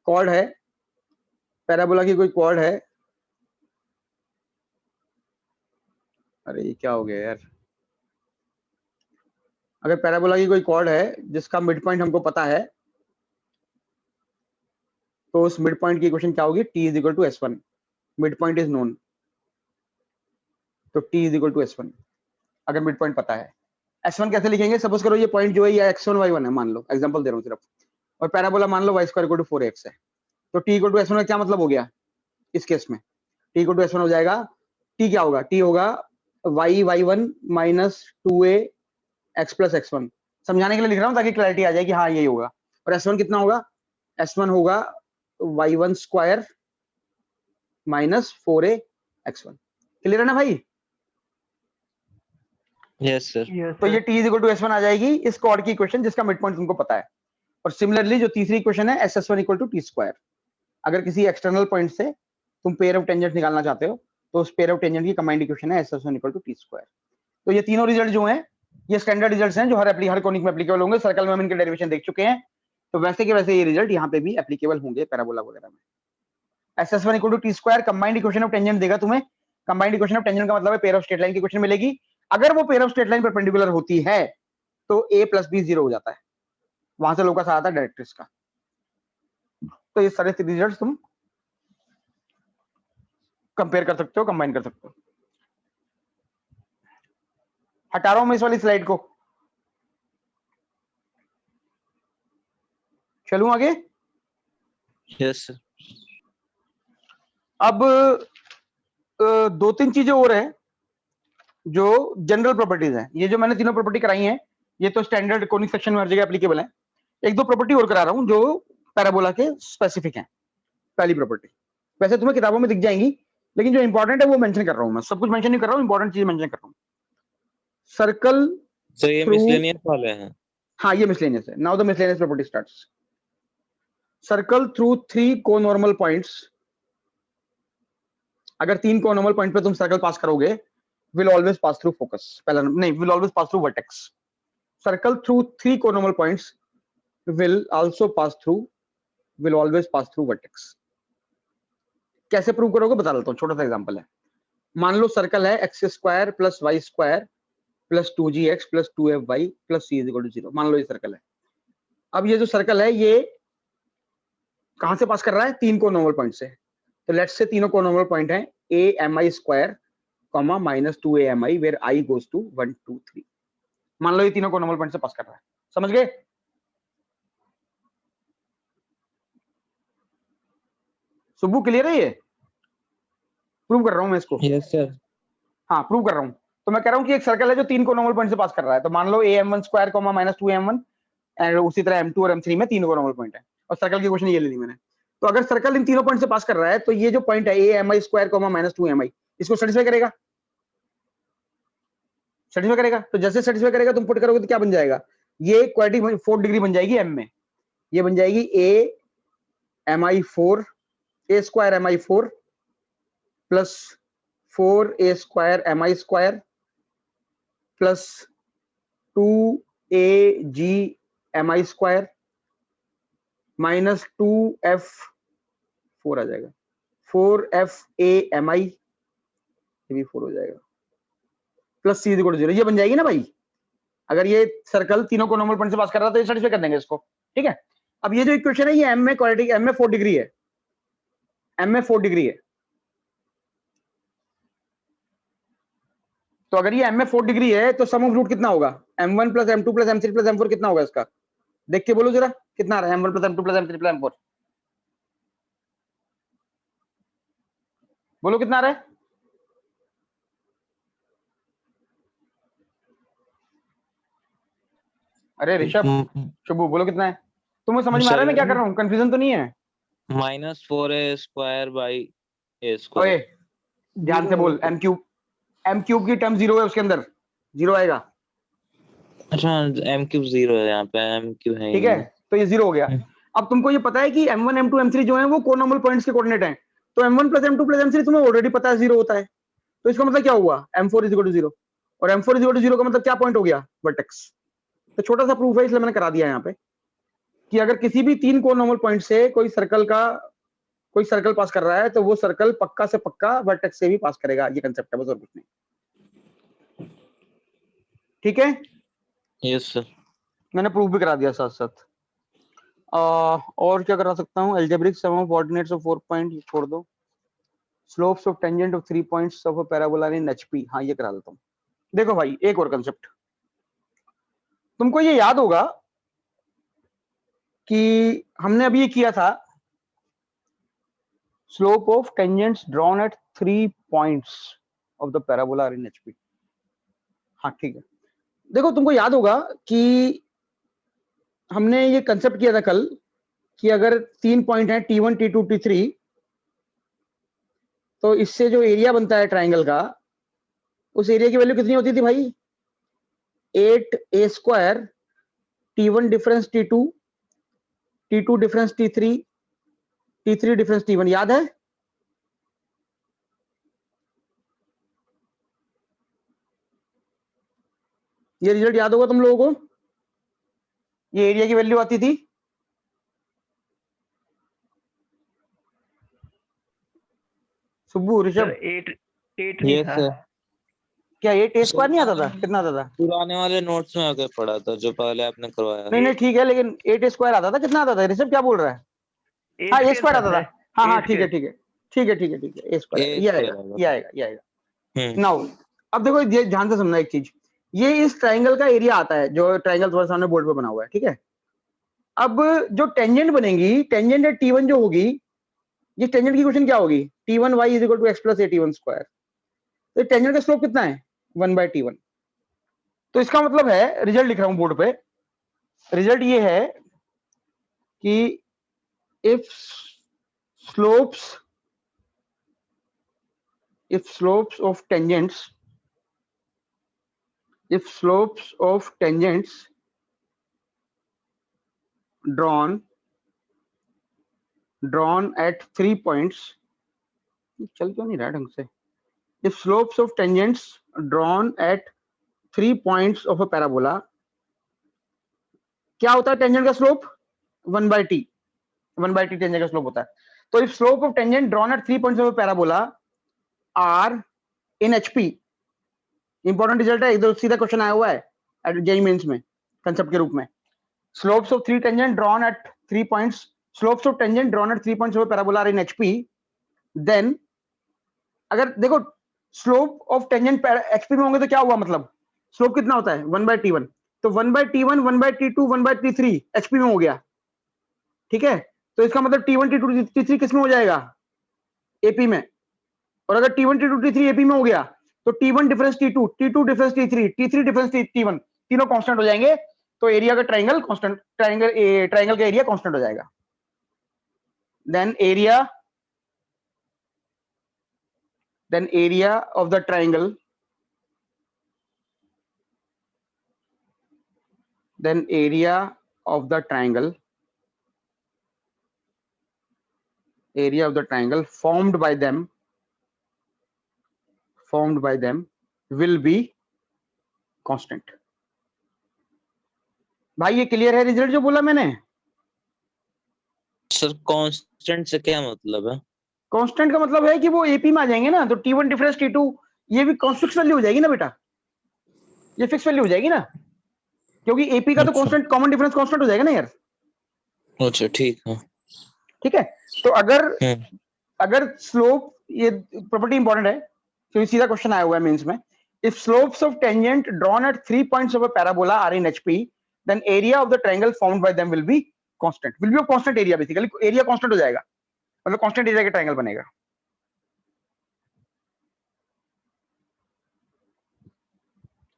कॉर्ड है, पैराबोला की कोई कॉर्ड है, अरे ये क्या हो गया यार, अगर पैराबोला की कोई कॉर्ड है जिसका मिड पॉइंट हमको पता है, तो उस मिड पॉइंट की इक्वेशन क्या होगी? t is equal to s1, mid point is known, तो t is equal to s1 अगर मिड पॉइंट पता है। s1 कैसे लिखेंगे? सपोज करो ये पॉइंट जो है ये x1 y1 है, मान लो, एग्जांपल दे रहा हूँ सिर्फ, और पैराबोला मान लो y square equal to 4x है, तो t इक्वल टू s1 का क्या मतलब हो गया इस केस में? t इक्वल टू s1 हो जाएगा, t क्या होगा? t होगा y1 minus 2a x plus x1। समझाने के लिए लिख रहा हूँ ताकि क्लैरिटी आ जाए कि हाँ यही होगा। और s1 कितना होगा? s1 होगा y1 square minus 4a x1। Clear है ना भाई? Yes sir. यस तो ये sir. t is equal to s1 आ जाएगी इस कॉर्ड की इक्वेशन जिसका मिड पॉइंट तुमको पता है। और सिमिलरली जो तीसरी इक्वेशन है ss1 equal to t square, अगर किसी एक्सटर्नल पॉइंट से तुम पेयर ऑफ टेंजेंट निकालना चाहते हो तो उस पेयर ऑफ टेंजेंट की कंबाइंड इक्वेशन है ss1 equal to t square. तो ये तीनों रिजल्ट जो हैं ये स्टैंडर्ड रिजल्ट्स हैं जो हर कोनिक में एप्लीकेबल होंगे। सर्कल में हम इनके डेरिवेशन देख चुके हैं, तो वैसे के वैसे ये रिजल्ट यहाँ पे भी एप्लीकेबल होंगे पैराबोला वगैरह में। ss1 equal to t square combined equation of tangent देगा तुम्हें। कंबाइंड इक्वेशन ऑफ टेंजेंट का मतलब है पेयर ऑफ स्ट्रेट लाइन की इक्वेशन मिलेगी। अगर वो pair of straight line perpendicular होती है तो a प्लस b 0 हो जाता है, वहां से लोकस आता है डायरेक्ट्रिक्स का। तो ये सारे रिजल्ट तुम कंपेयर कर सकते हो, कंबाइन कर सकते हो। हटा रहा हूं मैं इस वाली स्लाइड को, चलूं आगे। Yes sir. अब दो तीन चीजें और हैं जो जनरल प्रॉपर्टीज हैं। ये जो मैंने तीनों प्रॉपर्टी कराई हैं ये तो स्टैंडर्ड कोनिक सेक्शन में हर जगह एप्लीकेबल है। एक दो प्रॉपर्टी और करा रहा हूं जो पैराबोला के स्पेसिफिक हैं। पहली प्रॉपर्टी वैसे तुम्हें किताबों में दिख जाएंगी, लेकिन जो इंपॉर्टेंट है वो मेंशन कर रहा हूं मैं। सब कुछ मेंशन नहीं कर रहा हूं, इंपॉर्टेंट चीज मेंशन कर रहा हूं। सर्कल तो ये थ्रू, मिसलेनियस वाले हैं। हाँ ये मिसलेनियस है। Now the miscellaneous property starts. Circle through 3 conormal points, अगर 3 कोनॉर्मल पॉइंट पे तुम सर्कल पास करोगे, will always pass through focus, पहला नहीं, will always pass through vertex। circle through 3 conormal points will also pass through, will always pass through vertex। कैसे prove करोगे बता देता हूँ, छोटा सा एग्जांपल है। मान लो सर्कल है x square plus y square plus 2gx plus 2fy plus c is equal to 0। मान लो ये सर्कल है। अब ये जो सर्कल है ये कहां से पास कर रहा है? 3 कोनॉर्मल पॉइंट से। तो लेट्स से तीनों कोनॉर्मल पॉइंट हैं a mi square comma minus 2a mi where i goes to 1 2 3। मान लो ये तीनों को नॉर्मल पॉइंट से पास कर रहा है। समझ गए? सुब्बू क्लियर है? ये प्रूव कर रहा हूं मैं इसको। Yes sir. हाँ प्रूव कर रहा हूं। तो मैं कह रहा हूं कि एक सर्कल है जो 3 को नॉर्मल पॉइंट से पास कर रहा है। तो मान लो am1 square comma minus 2am1 and उसी तरह m2 और m3 में 3 को नॉर्मल पॉइंट है। और सर्कल की क्वेश्चन ये ले ली मैंने। तो अगर सर्कल इन तीनों पॉइंट से पास कर रहा है तो ये जो पॉइंट है ami square comma minus 2mi इसको सेटिस्फाई करेगा। सेटिस्फाई करेगा। तो जैसे सेटिस्फाई करेगा तुम पुट करोगे तो क्या बन जाएगा? ये क्वाड्रेटिक 4 डिग्री बन जाएगी m में। ये बन जाएगी a mi4 a square mi4 plus 4a square mi square plus 2ag mi square minus 2f4 आ जाएगा, 4fa mi, ये भी 4 हो जाएगा, प्लस c इक्वल टू 0। ये बन जाएगी ना भाई। अगर ये सर्कल तीनों को नॉर्मल पॉइंट से पास कर रहा है तो ये सेटिस्फाई कर देंगे इसको। ठीक है। अब ये जो इक्वेशन है ये m में क्वाड्रेटिक, m में 4 डिग्री है, m में 4 डिग्री है। तो अगर ये m में 4 डिग्री है तो सम ऑफ रूट कितना होगा? m1 plus m2 plus m3 plus m4 कितना होगा इसका? देख के बोलो जरा कितना आ रहा है m1 plus m2 plus m3 plus m4? बोलो कितना आ रहा है? अरे ऋषभ, शुभू बोलो कितना है? तुम्हें समझ में आ रहा है मैं क्या कर रहा हूँ? कंफ्यूजन तो नहीं है? Minus 4a square by a ओए स्क्वायर। ध्यान से बोल। m क्यूब की टर्म 0 है, उसके अंदर 0 आएगा। अच्छा m क्यूब 0 है यहाँ पे, m क्यूब है ही ठीक है, नहीं। तो ये 0 हो गया। अब तुमको ये पता है कि m1 m2 m3 जो है वो कोनॉर्मल पॉइंट्स के कोऑर्डिनेट हैं। तो m1 plus m2 plus m3 तुम्हें ऑलरेडी पता है 0 होता है। तो इसका मतलब क्या हुआ? m4 is equal to 0। और m4 इज इक्वल टू 0 का मतलब क्या पॉइंट हो गया? वर्टेक्स। तो छोटा सा प्रूफ है इसलिए मैंने करा दिया यहाँ पे कि अगर किसी भी 3 कोनॉर्मल पॉइंट से कोई सर्कल पास कर रहा है तो वो सर्कल पक्का से पक्का वर्टेक्स से भी पास करेगा। ये कंसेप्ट है बस, और कुछ नहीं। ठीक है। Yes sir. मैंने प्रूफ भी करा दिया साथ साथ। और क्या करा सकता हूँ? Algebraic sum of ordinates of 4 point छोड़ दो। Slopes of tangent of 3 points of a parabola in HP, हाँ ये करा देता हूँ। देखो भाई एक और कंसेप्ट, तुमको ये याद होगा कि हमने अभी ये किया था, slope of tangents drawn at 3 points of the parabola are in HP. हाँ ठीक है, देखो तुमको याद होगा कि हमने ये कंसेप्ट किया था कल कि अगर 3 पॉइंट है T1 T2 T3, तो इससे जो एरिया बनता है ट्राइंगल का, उस एरिया की वैल्यू कितनी होती थी भाई? 8a square, T1 difference T2, T2 difference T3, T3 difference T1, याद है? ये रिजल्ट याद होगा तुम लोगों को? ये एरिया की वैल्यू आती थी सुब्बू, सर ऋषभ, 8 नहीं यस था। सर। क्या 8a स्क्वायर नहीं आता था? कितना आता था? पुराने वाले नोट्स में आके पढ़ा था जो पहले आपने करवाया। नहीं नहीं ठीक है, लेकिन 8a स्क्वायर आता था, कितना आता था? ऋषभ क्या बोल रहा है? हाँ ए ए स्क्वायर आता था था। सर, हाँ हाँ ए ठीक है स्क्वायर। ठीक है ठीक है ठीक है ठीक है, ए स्क्वायर, ए ये स्क्वायर आएगा आएगा। ये आएगा ये आएगा। हम्म। नाउ अब देखो ये ध्यान से समझना एक चीज, ये इस ट्राइंगल का एरिया आता है, जो ट्राइंगल तुम्हारे सामने बोर्ड पे बना हुआ है, ठीक है? अब जो टेंजेंट बनेगी, टेंजेंट है T1 जो होगी, ये टेंजेंट की क्वेश्चन क्या होगी? T1 y is equal to x plus AT1 square. तो टेंजेंट का स्लोप कितना है? 1/T1। तो इसका मतलब है, रिजल्ट लिख रहा हूं बोर्ड पे, रिजल्ट ये है कि if slopes if slopes of tangents if slopes of tangents drawn at 3 points, चल क्यों नहीं रहा ढंग से? if slopes of tangents drawn at 3 points of a parabola, क्या होता है टेंजेंट का स्लोप? 1/t, 1/t टेंजेंट का स्लोप होता है। तो if slope of tangent drawn at 3 points of a parabola are in HP, important result है, एकदम सीधा क्वेश्चन आया हुआ है जेईई मेंस में कंसेप्ट के रूप में। slopes of 3 tangent drawn at 3 points, slopes of tangent drawn at 3 points of a parabola are in HP, then अगर देखो स्लोप ऑफ टेंजेंट एचपी में होंगे तो क्या हुआ? मतलब स्लोप कितना होता है? 1/T1। तो 1/T1 1/T2 1/T3 एचपी में हो गया, ठीक है? तो इसका मतलब T1 T2 T3 किस में हो जाएगा? एपी में। और अगर T1 T2 T3 एपी में हो गया तो T1 difference T2, T2 difference T3, T3 difference T1, तीनों कांस्टेंट हो जाएंगे। तो एरिया का ट्राइंगल कांस्टेंट, ट्राइंगल का एरिया कांस्टेंट हो जाएगा। then area of the triangle, then area of the triangle formed by them will be constant। भाई ये क्लियर है रिजल्ट जो बोला मैंने? सर कांस्टेंट से क्या मतलब है? कांस्टेंट का मतलब है कि वो एपी में आ जाएंगे ना, तो T1 डिफरेंस T2 ये भी फिक्स वैल्यू हो जाएगी ना बेटा, ये फिक्स वैल्यू हो जाएगी ना, क्योंकि एपी का तो अच्छा। कांस्टेंट, कॉमन डिफरेंस कांस्टेंट हो जाएगा ना यार। अच्छा ठीक है। ठीक है, तो अगर स्लोप, ये प्रॉपर्टी इंपॉर्टेंट है क्योंकि सीधा क्वेश्चन आया हुआ है मेंस में। If slopes of tangent drawn at 3 points of a parabola are in HP, then area of the triangle formed by them will be constant, will be of constant area, basically area constant हो जाएगा, मतलब constant area का triangle बनेगा।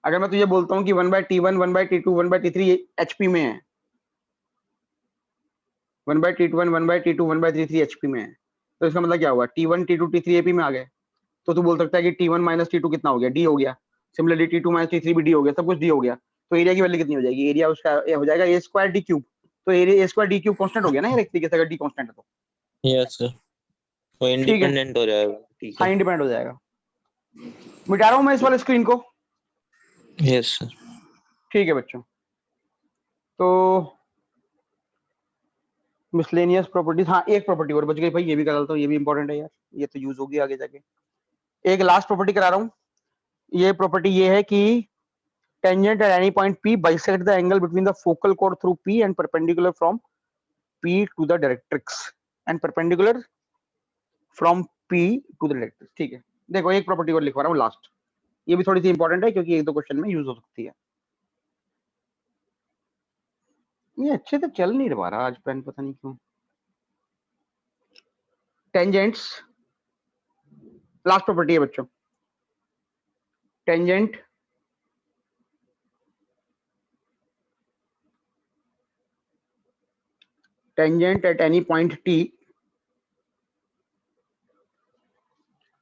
अगर मैं तुझे बोलता हूं कि 1/T1 1/T2 1/T3 एचपी में है, 1/T1 1/T2 1/T3 एचपी में है, तो इसका मतलब क्या हुआ? T1 T2 T3 एपी में आ गए, तो तू बोल सकता है कि T1 माइनस T2 कितना हो गया? डी हो गया। सिमिलरली T2 माइनस T3 भी डी हो गया, सब कुछ डी हो गया। तो एरिया की वैल्यू कितनी हो जाएगी? एरिया उसका ये हो जाएगा a स्क्वायर d क्यूब। तो area a square d cube constant हो गया ना यार, एक तरीके से, अगर d कांस्टेंट है तो। यस सर, वो ठीक है, इंडिपेंडेंट हो जाएगा। ठीक हाँ है। इंडिपेंडेंट हो जाएगा। मिटा रहा हूं मैं इस वाले स्क्रीन को। Yes sir. ठीक है बच्चों, तो मिसलेनियस प्रॉपर्टीज, हाँ एक प्रॉपर्टी और बच गई भाई, ये भी करा लेता हूँ, ये भी इंपॉर्टेंट है यार, ये तो यूज होगी आगे जाके। एक लास्ट प्रॉपर्टी करा रहा हूँ। ये प्रॉपर्टी ये है कि tangent at any point P bisect the angle between the focal chord through P and perpendicular from P to the directrix and perpendicular from P to the directrix. ठीक है, देखो एक प्रॉपर्टी और लिखवा रहा हूँ लास्ट, ये भी थोड़ी सी इंपॉर्टेंट है क्योंकि एक दो क्वेश्चन में यूज हो सकती है। ये अच्छे से चल नहीं रहा आज पेन, पता नहीं क्यों। टेंजेंट्स, लास्ट प्रॉपर्टी है बच्चों, tangent tangent at any point T,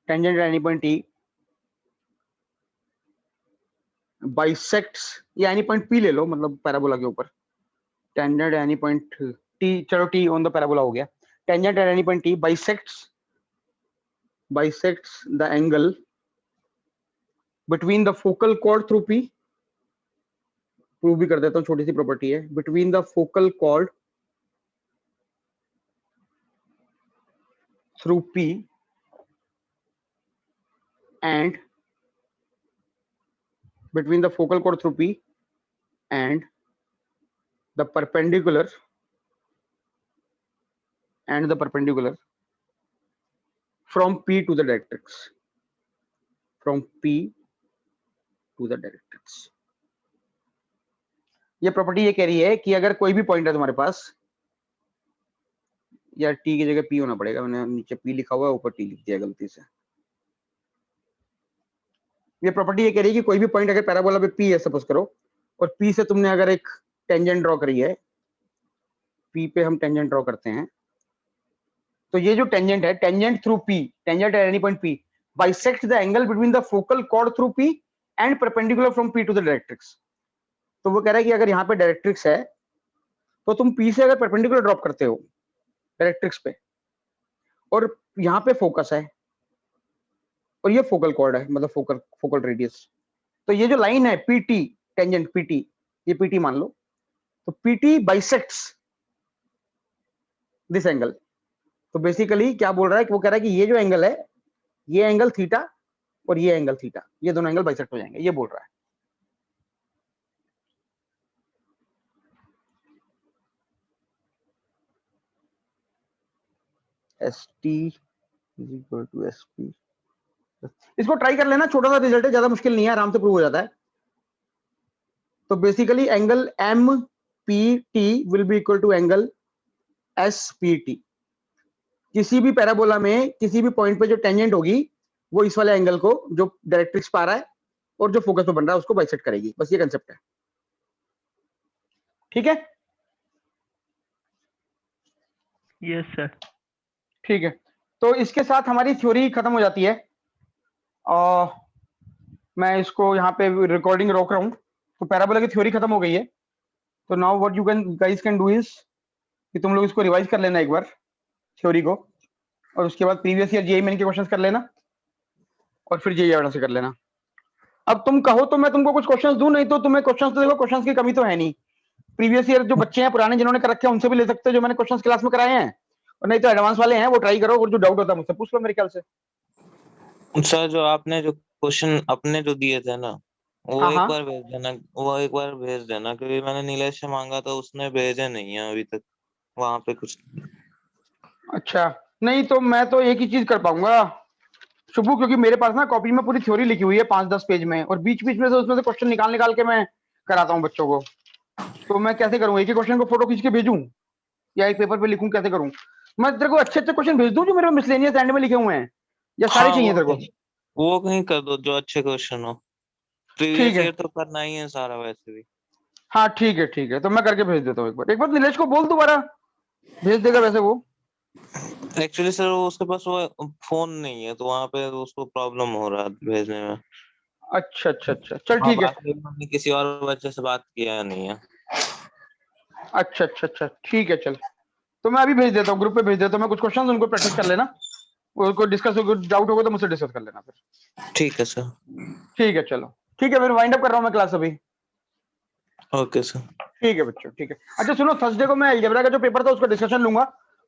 tangent at any point T bisects, या any point P ले लो, मतलब पैराबोला के ऊपर, tangent at any point T, चलो T on the parabola हो गया, tangent at any point T bisects the angle between the focal chord through P, prove भी कर देता हूँ, छोटी सी प्रॉपर्टी है, between the focal chord through P and between the focal chord through P and the perpendicular from P to the directrix, from P to the directrix। ये property ये कह रही है कि अगर कोई भी पॉइंट है तुम्हारे पास, यार टी की जगह पी होना पड़ेगा, मैंने नीचे पी लिखा हुआ है, ऊपर टी लिख दिया गलती से। ये प्रॉपर्टी ये कह रही है कि कोई भी पॉइंट अगर पैराबोला पे पी है सपोज करो, और पी से तुमने अगर एक टेंजेंट ड्रॉ करी है, पी पे हम टेंजेंट ड्रॉ करते हैं, तो ये जो टेंजेंट है, tangent through P, tangent at any point P bisect the angle between the focal chord through P and perpendicular from P to the directrix. तो वो कह रहा है कि अगर यहाँ पे डायरेक्ट्रिक्स है तो तुम पी से अगर परपेंडिकुलर ड्रॉप करते हो डायरेक्ट्रिक्स पे, और यहाँ पे फोकस है और ये फोकल कॉर्ड है, मतलब फोकल रेडियस, तो ये जो लाइन है पीटी, टेंजेंट पीटी, ये पीटी मान लो, तो पीटी बाइसेक्ट्स दिस एंगल। तो बेसिकली क्या बोल रहा है कि वो कह रहा है कि ये जो एंगल है, ये एंगल थीटा और ये एंगल थीटा, ये दोनों एंगल बाइसेक्ट हो जाएंगे, ये बोल रहा है। ST is equal to SP। इसको ट्राई कर लेना, छोटा सा रिजल्ट है, ज्यादा मुश्किल नहीं है, आराम से प्रूव हो जाता है। तो basically angle MPT will be equal to angle SPT। किसी भी पैराबोला में किसी भी पॉइंट पे जो टेंजेंट होगी वो इस वाले एंगल को जो डायरेक्ट्रिक्स पा रहा है और जो फोकस पे बन रहा है उसको बाइसेक्ट करेगी, बस ये कंसेप्ट है। ठीक है, यस सर। ठीक है, तो इसके साथ हमारी थ्योरी खत्म हो जाती है, और मैं इसको यहाँ पे रिकॉर्डिंग रोक रहा हूँ। तो पैराबोला की थ्योरी खत्म हो गई है। तो now what you guys can do is कि तुम लोग इसको रिवाइज कर लेना एक बार थ्योरी को, और उसके बाद प्रीवियस ईयर जेईई मेन के क्वेश्चंस कर लेना, और फिर जेईई वाला से कर लेना। अब तुम कहो तो मैं तुमको कुछ क्वेश्चंस दूं, नहीं तो तुम्हें क्वेश्चंस तो देखो, क्वेश्चंस की कमी तो है नहीं। प्रीवियस ईयर जो बच्चे हैं पुराने जिन्होंने कर रखे हैं उनसे भी ले सकते हो, जो मैंने क्वेश्चंस क्लास में कराए हैं, और नहीं तो एडवांस वाले हैं वो ट्राई करो, और जो डाउट होता है मुझसे पूछ लो मेरे ख्याल से। सर जो आपने जो क्वेश्चन अपने जो दिए थे ना, वो हाँ, एक हाँ। बार भेज देना, वो एक बार भेज देना, क्योंकि मैंने नीलेश से मांगा तो उसने भेजे नहीं है अभी तक वहां पे कुछ। अच्छा, नहीं तो मैं तो एक ही चीज कर पाऊंगा शुभू, क्योंकि मेरे पास ना कॉपी में पूरी थ्योरी लिखी हुई है 5-10 पेज में, और बीच बीच में से उसमें से क्वेश्चन निकाल निकाल के मैं कराता हूँ बच्चों को। तो मैं कैसे करूँ, एक ही क्वेश्चन को फोटो खींच के भेजूं या एक पेपर पे लिखूं, कैसे करूं? मैं तेरे को अच्छे अच्छे क्वेश्चन भेज दूं जो मेरे मिसलेनियस एंड में लिखे हुए हैं, या सारे हाँ चाहिए तेरे को? वो कहीं कर दो जो अच्छे क्वेश्चन हो। ठीक प्रीवियस है, ईयर तो करना ही है सारा वैसे भी। हाँ ठीक है, तो मैं करके भेज देता हूँ। एक बार नीलेश को बोल दोबारा भेज देगा, वैसे वो एक्चुअली सर उसके पास वो फोन नहीं है, तो वहां पे उसको प्रॉब्लम हो रहा है भेजने में। अच्छा अच्छा अच्छा, चल हाँ, ठीक है। बाकी हमने किसी और बच्चे से बात किया नहीं है। अच्छा अच्छा अच्छा, ठीक है, चल तो मैं अभी भेज देता हूँ, ग्रुप पे भेज देता हूँ मैं कुछ क्वेश्चन, उनको प्रैक्टिस कर लेना, उनको डिस्कस, डाउट होगा तो मुझसे डिस्कस कर लेना फिर। ठीक है सर। ठीक है, चलो ठीक है, फिर वाइंड अप कर रहा हूँ मैं क्लास अभी। Okay sir. ठीक है बच्चों, ठीक है। अच्छा सुनो, थर्सडे को मैं अलजेब्रा का जो पेपर था उसका डिस्कशन लूंगा,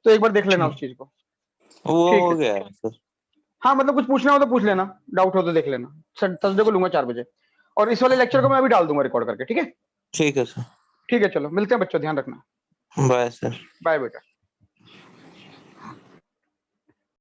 तो एक बार देख लेना उस चीज को। वो ठीक हो है, गया है सर। हाँ मतलब कुछ पूछना हो तो पूछ लेना, डाउट हो तो देख लेना। थर्सडे को लूंगा 4 बजे। और इस वाले लेक्चर को मैं अभी डाल दूंगा रिकॉर्ड करके, ठीक है? ठीक है सर। ठीक है, चलो मिलते हैं बच्चों, ध्यान रखना। Bye sir. बाय बेटा।